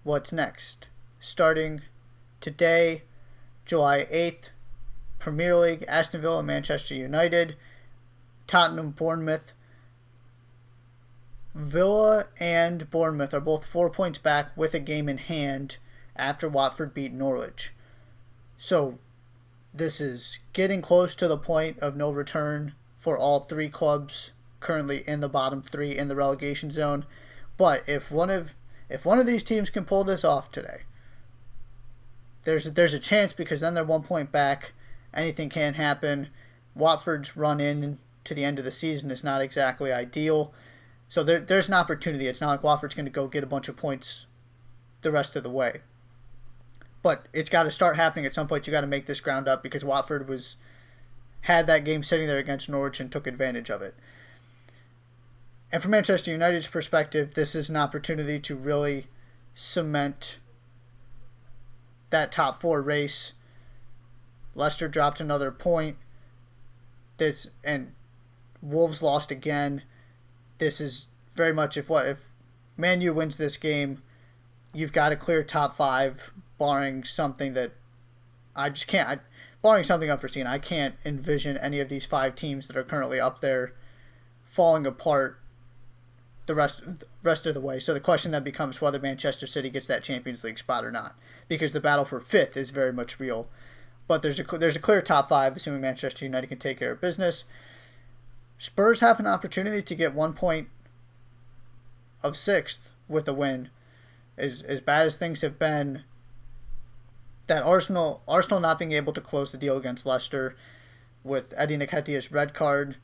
what's next. Starting today, July 8th, Premier League, Aston Villa, Manchester United, Tottenham, Bournemouth. Villa and Bournemouth are both 4 points back with a game in hand after Watford beat Norwich. So this is getting close to the point of no return for all three clubs currently in the bottom three in the relegation zone. But if one of these teams can pull this off today, there's a chance, because then they're 1 point back. Anything can happen. Watford's run in to the end of the season is not exactly ideal. So there's an opportunity. It's not like Watford's going to go get a bunch of points the rest of the way. But it's got to start happening at some point. You got to make this ground up, because Watford had that game sitting there against Norwich and took advantage of it. And from Manchester United's perspective, this is an opportunity to really cement that top four race. Leicester dropped another point. And Wolves lost again. This is very much if Man U wins this game, you've got a clear top five, barring something that I just can't. Barring something unforeseen, I can't envision any of these five teams that are currently up there falling apart the rest of the way. So the question then becomes whether Manchester City gets that Champions League spot or not, because the battle for fifth is very much real. But there's a clear top five, assuming Manchester United can take care of business. Spurs have an opportunity to get 1 point of sixth with a win. As bad as things have been, that Arsenal not being able to close the deal against Leicester with Eddie Nketiah's red card,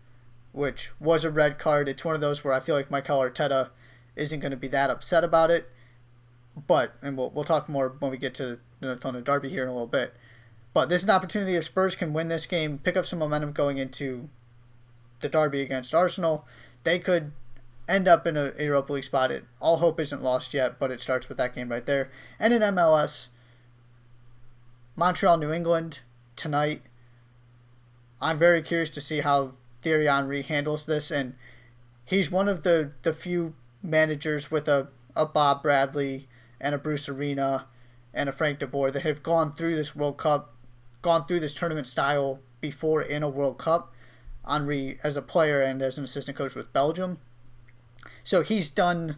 which was a red card. It's one of those where I feel like Mikel Arteta isn't going to be that upset about it. And we'll talk more when we get to the North London derby here in a little bit. But this is an opportunity. If Spurs can win this game, pick up some momentum going into the derby against Arsenal, they could end up in a Europa League spot. All hope isn't lost yet, but it starts with that game right there. And in MLS, Montreal, New England tonight. I'm very curious to see how Thierry Henry handles this, and he's one of the few managers with a Bob Bradley and a Bruce Arena and a Frank de Boer that have gone through this World Cup, gone through this tournament style before in a World Cup. Henry as a player and as an assistant coach with Belgium. So he's done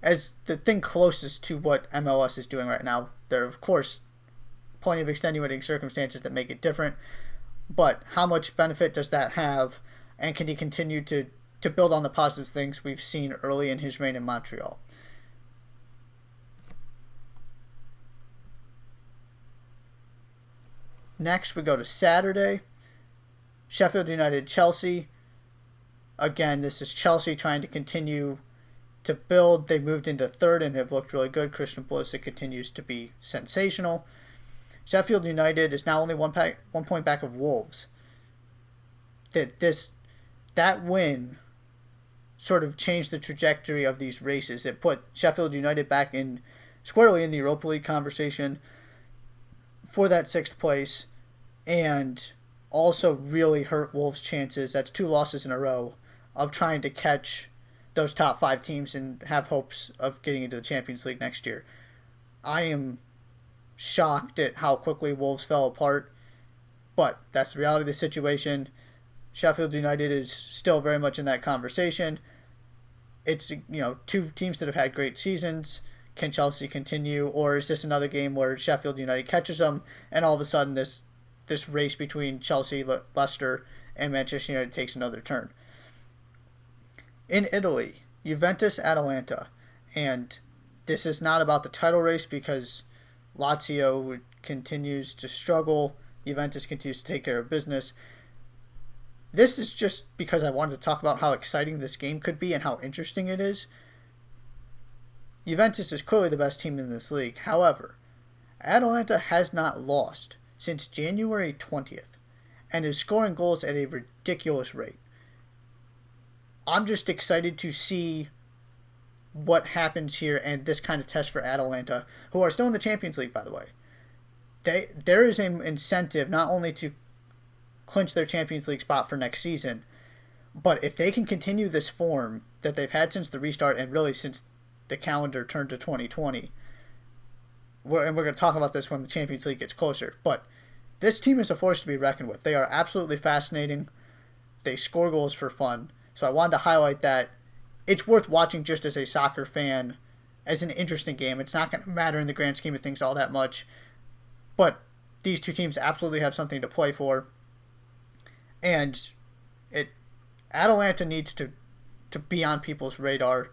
as the thing closest to what MLS is doing right now. There are, of course, plenty of extenuating circumstances that make it different, but how much benefit does that have, and can he continue to build on the positive things we've seen early in his reign in Montreal? Next, we go to Saturday. Sheffield United, Chelsea. Again, this is Chelsea trying to continue to build. They moved into third and have looked really good. Christian Pulisic continues to be sensational. Sheffield United is now only 1 point back of Wolves. That win sort of changed the trajectory of these races. It put Sheffield United back squarely in the Europa League conversation for that sixth place, and also really hurt Wolves' chances. That's 2 losses in a row of trying to catch those top 5 teams and have hopes of getting into the Champions League next year. I am shocked at how quickly Wolves fell apart, but that's the reality of the situation. Sheffield United is still very much in that conversation. It's, 2 teams that have had great seasons. Can Chelsea continue, or is this another game where Sheffield United catches them and all of a sudden this race between Chelsea, Leicester, and Manchester United takes another turn? In Italy, Juventus, Atalanta, and this is not about the title race because Lazio continues to struggle. Juventus continues to take care of business. This is just because I wanted to talk about how exciting this game could be and how interesting it is. Juventus is clearly the best team in this league. However, Atalanta has not lost since January 20th and is scoring goals at a ridiculous rate. I'm just excited to see what happens here and this kind of test for Atalanta, who are still in the Champions League, by the way. There is an incentive not only to clinch their Champions League spot for next season, But if they can continue this form that they've had since the restart and really since the calendar turned to 2020, and we're going to talk about this when the Champions League gets closer, but this team is a force to be reckoned with. They are absolutely fascinating. They score goals for fun. So I wanted to highlight that. It's worth watching just as a soccer fan, as an interesting game. It's not going to matter in the grand scheme of things all that much. But these two teams absolutely have something to play for. And Atalanta needs to be on people's radar.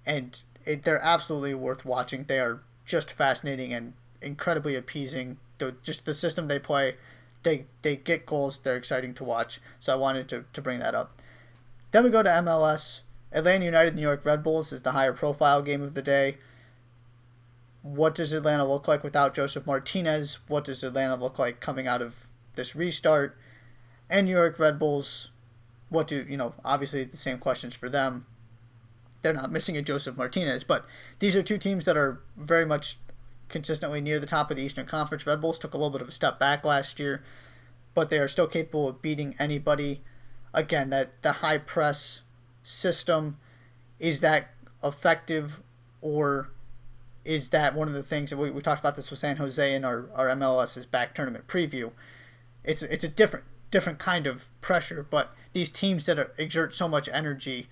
And they're absolutely worth watching. They are just fascinating and incredibly appeasing. Just the system they play, they get goals. They're exciting to watch. So I wanted to bring that up. Then we go to MLS. Atlanta United, New York Red Bulls is the higher profile game of the day. What does Atlanta look like without Joseph Martinez? What does Atlanta look like coming out of this restart? And New York Red Bulls, obviously the same questions for them. They're not missing a Joseph Martinez, but these are two teams that are very much consistently near the top of the Eastern Conference. Red Bulls took a little bit of a step back last year, but they are still capable of beating anybody. Again, that the high press system, is that effective, or is that one of the things that we talked about this with San Jose in our MLS's back tournament preview? It's a different kind of pressure, but these teams that exert so much energy,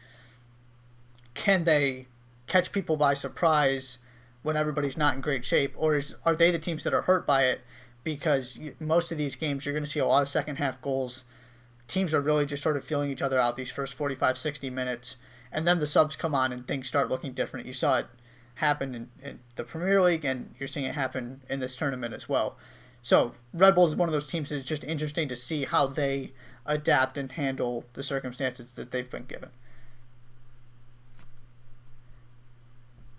can they catch people by surprise when everybody's not in great shape, or are they the teams that are hurt by it? Because most of these games, you're going to see a lot of second half goals. Teams are really just sort of feeling each other out these first 45, 60 minutes, and then the subs come on and things start looking different. You saw it happen in the Premier League, and you're seeing it happen in this tournament as well. So Red Bulls is one of those teams that is just interesting to see how they adapt and handle the circumstances that they've been given.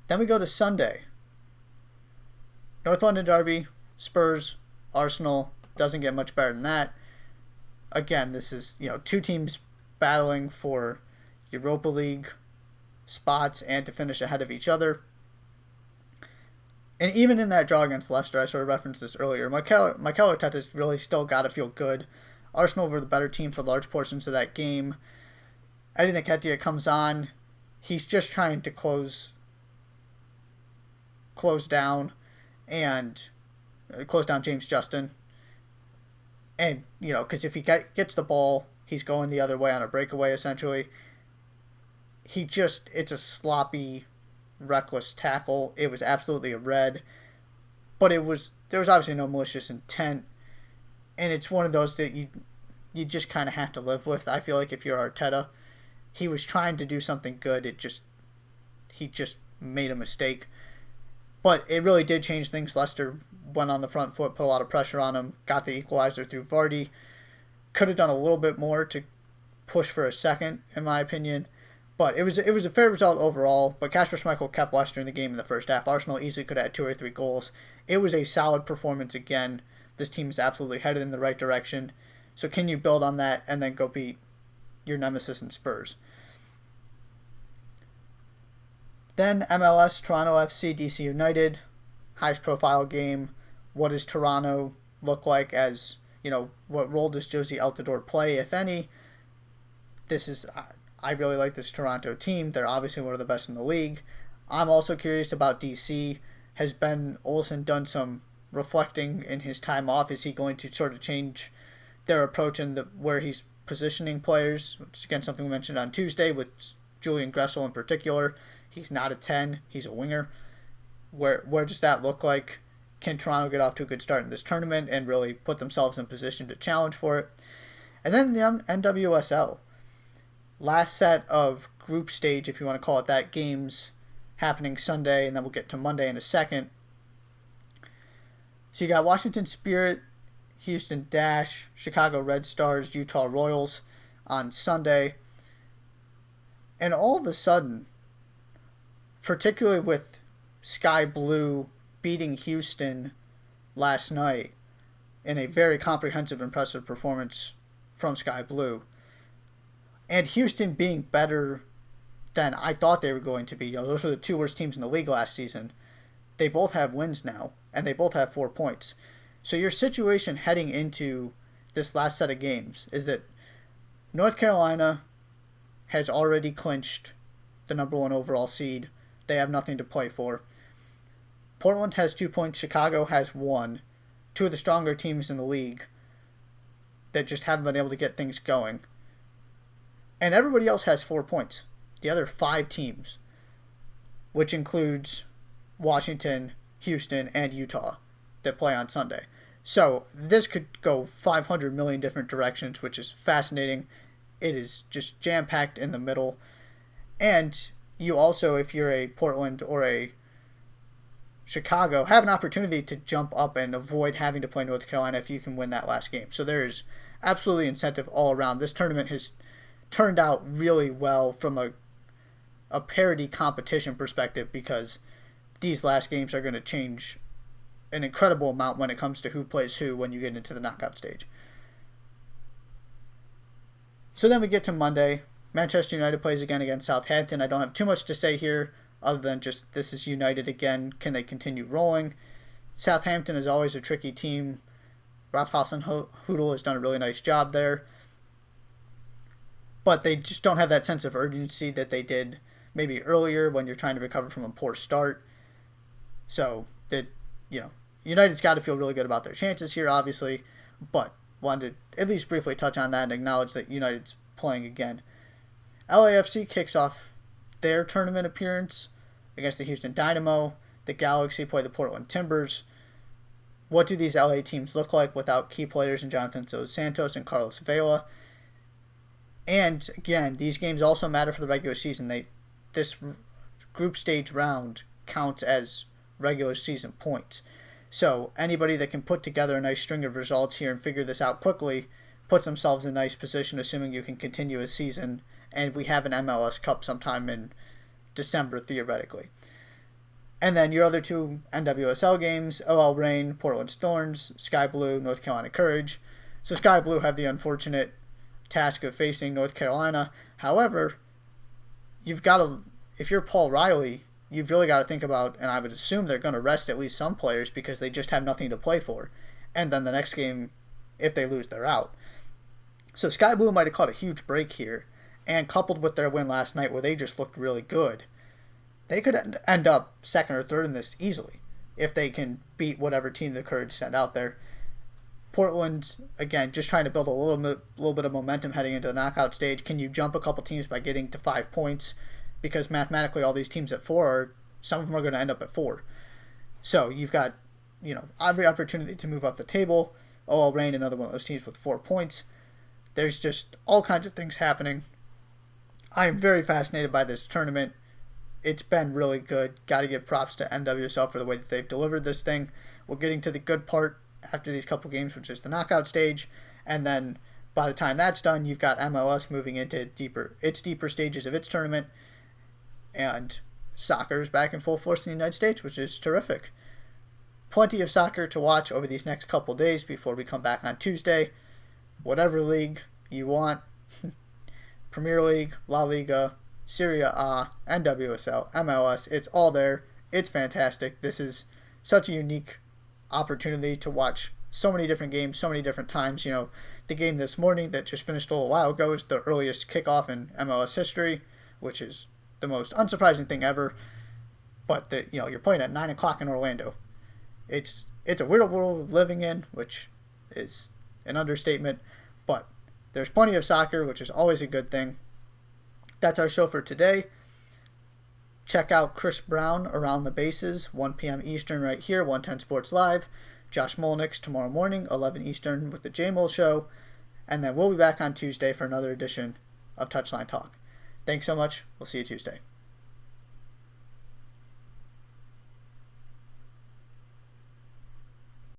Then we go to Sunday. North London Derby, Spurs, Arsenal. Doesn't get much better than that. Again, this is two teams battling for Europa League spots and to finish ahead of each other. And even in that draw against Leicester, I sort of referenced this earlier, Mikel Arteta's really still got to feel good. Arsenal were the better team for large portions of that game. Eddie Nketiah comes on. He's just trying to close down James Justin. And, because if he gets the ball, he's going the other way on a breakaway, essentially. It's a sloppy, reckless tackle. It was absolutely a red. But there was obviously no malicious intent. And it's one of those that you just kind of have to live with. I feel like if you're Arteta, he was trying to do something good. He just made a mistake. But it really did change things. Leicester went on the front foot, put a lot of pressure on him, got the equalizer through Vardy. Could have done a little bit more to push for a second, in my opinion. But it was a fair result overall. But Kasper Schmeichel kept Leicester in the game in the first half. Arsenal easily could have had 2 or 3 goals. It was a solid performance again. This team is absolutely headed in the right direction. So can you build on that and then go beat your nemesis in Spurs? Then MLS, Toronto FC, DC United, highest profile game. What does Toronto look like as, what role does Josie Altidore play, if any? I really like this Toronto team. They're obviously one of the best in the league. I'm also curious about DC. Has Ben Olsen done some reflecting in his time off? Is he going to sort of change their approach in where he's positioning players? Which is, again, something we mentioned on Tuesday with Julian Gressel in particular. He's not a 10. He's a winger. Where does that look like? Can Toronto get off to a good start in this tournament and really put themselves in position to challenge for it? And then the NWSL. Last set of group stage, if you want to call it that, games happening Sunday, and then we'll get to Monday in a second. So you got Washington Spirit, Houston Dash, Chicago Red Stars, Utah Royals on Sunday. And all of a sudden, particularly with Sky Blue beating Houston last night in a very comprehensive, impressive performance from Sky Blue, and Houston being better than I thought they were going to be. Those were the 2 worst teams in the league last season. They both have wins now, and they both have 4 points. So your situation heading into this last set of games is that North Carolina has already clinched the number 1 overall seed. They have nothing to play for. Portland has 2 points. Chicago has 1. Two of the stronger teams in the league that just haven't been able to get things going. And everybody else has 4 points. The other 5 teams, which includes Washington, Houston, and Utah, that play on Sunday. So this could go 500 million different directions, which is fascinating. It is just jam-packed in the middle. And you also, if you're a Portland or a Chicago, have an opportunity to jump up and avoid having to play North Carolina if you can win that last game. So there's absolutely incentive all around. This tournament has turned out really well from a parity competition perspective, because these last games are going to change an incredible amount when it comes to who plays who when you get into the knockout stage. So then we get to Monday. Manchester United plays again against Southampton. I don't have too much to say here other than just this is United again. Can they continue rolling? Southampton is always a tricky team. Ralph Hasenhüttl has done a really nice job there. But they just don't have that sense of urgency that they did maybe earlier when you're trying to recover from a poor start. So, United's got to feel really good about their chances here, obviously. But wanted to at least briefly touch on that and acknowledge that United's playing again. LAFC kicks off their tournament appearance against the Houston Dynamo. The Galaxy play the Portland Timbers. What do these LA teams look like without key players in Jonathan Dos Santos and Carlos Vela? And again, these games also matter for the regular season. This group stage round counts as regular season points. So anybody that can put together a nice string of results here and figure this out quickly puts themselves in a nice position, assuming you can continue a season. And we have an MLS Cup sometime in December, theoretically. And then your other 2 NWSL games, OL Reign, Portland Thorns, Sky Blue, North Carolina Courage. So Sky Blue have the unfortunate task of facing North Carolina. However, if you're Paul Riley, you've really got to think about, and I would assume they're going to rest at least some players because they just have nothing to play for. And then the next game, if they lose, they're out. So Sky Blue might have caught a huge break here. And coupled with their win last night where they just looked really good, they could end up second or third in this easily if they can beat whatever team the Courage sent out there. Portland, again, just trying to build a little bit of momentum heading into the knockout stage. Can you jump a couple teams by getting to 5 points? Because mathematically all these teams at 4, some of them are going to end up at 4. So you've got, every opportunity to move up the table. OL Reign, another one of those teams with 4 points. There's just all kinds of things happening. I am very fascinated by this tournament. It's been really good. Got to give props to NWSL for the way that they've delivered this thing. We're getting to the good part after these couple games, which is the knockout stage. And then by the time that's done, you've got MLS moving into deeper stages of its tournament. And soccer is back in full force in the United States, which is terrific. Plenty of soccer to watch over these next couple days before we come back on Tuesday. Whatever league you want. Premier League, La Liga, Serie A, NWSL, MLS, it's all there. It's fantastic. This is such a unique opportunity to watch so many different games, so many different times. The game this morning that just finished a little while ago is the earliest kickoff in MLS history, which is the most unsurprising thing ever. But you're playing at 9 o'clock in Orlando. It's a weird world we're living in, which is an understatement, but there's plenty of soccer, which is always a good thing. That's our show for today. Check out Chris Brown Around the Bases, 1 p.m. Eastern right here, 110 Sports Live. Josh Molnick's tomorrow morning, 11 Eastern with the J-Mole Show. And then we'll be back on Tuesday for another edition of Touchline Talk. Thanks so much. We'll see you Tuesday.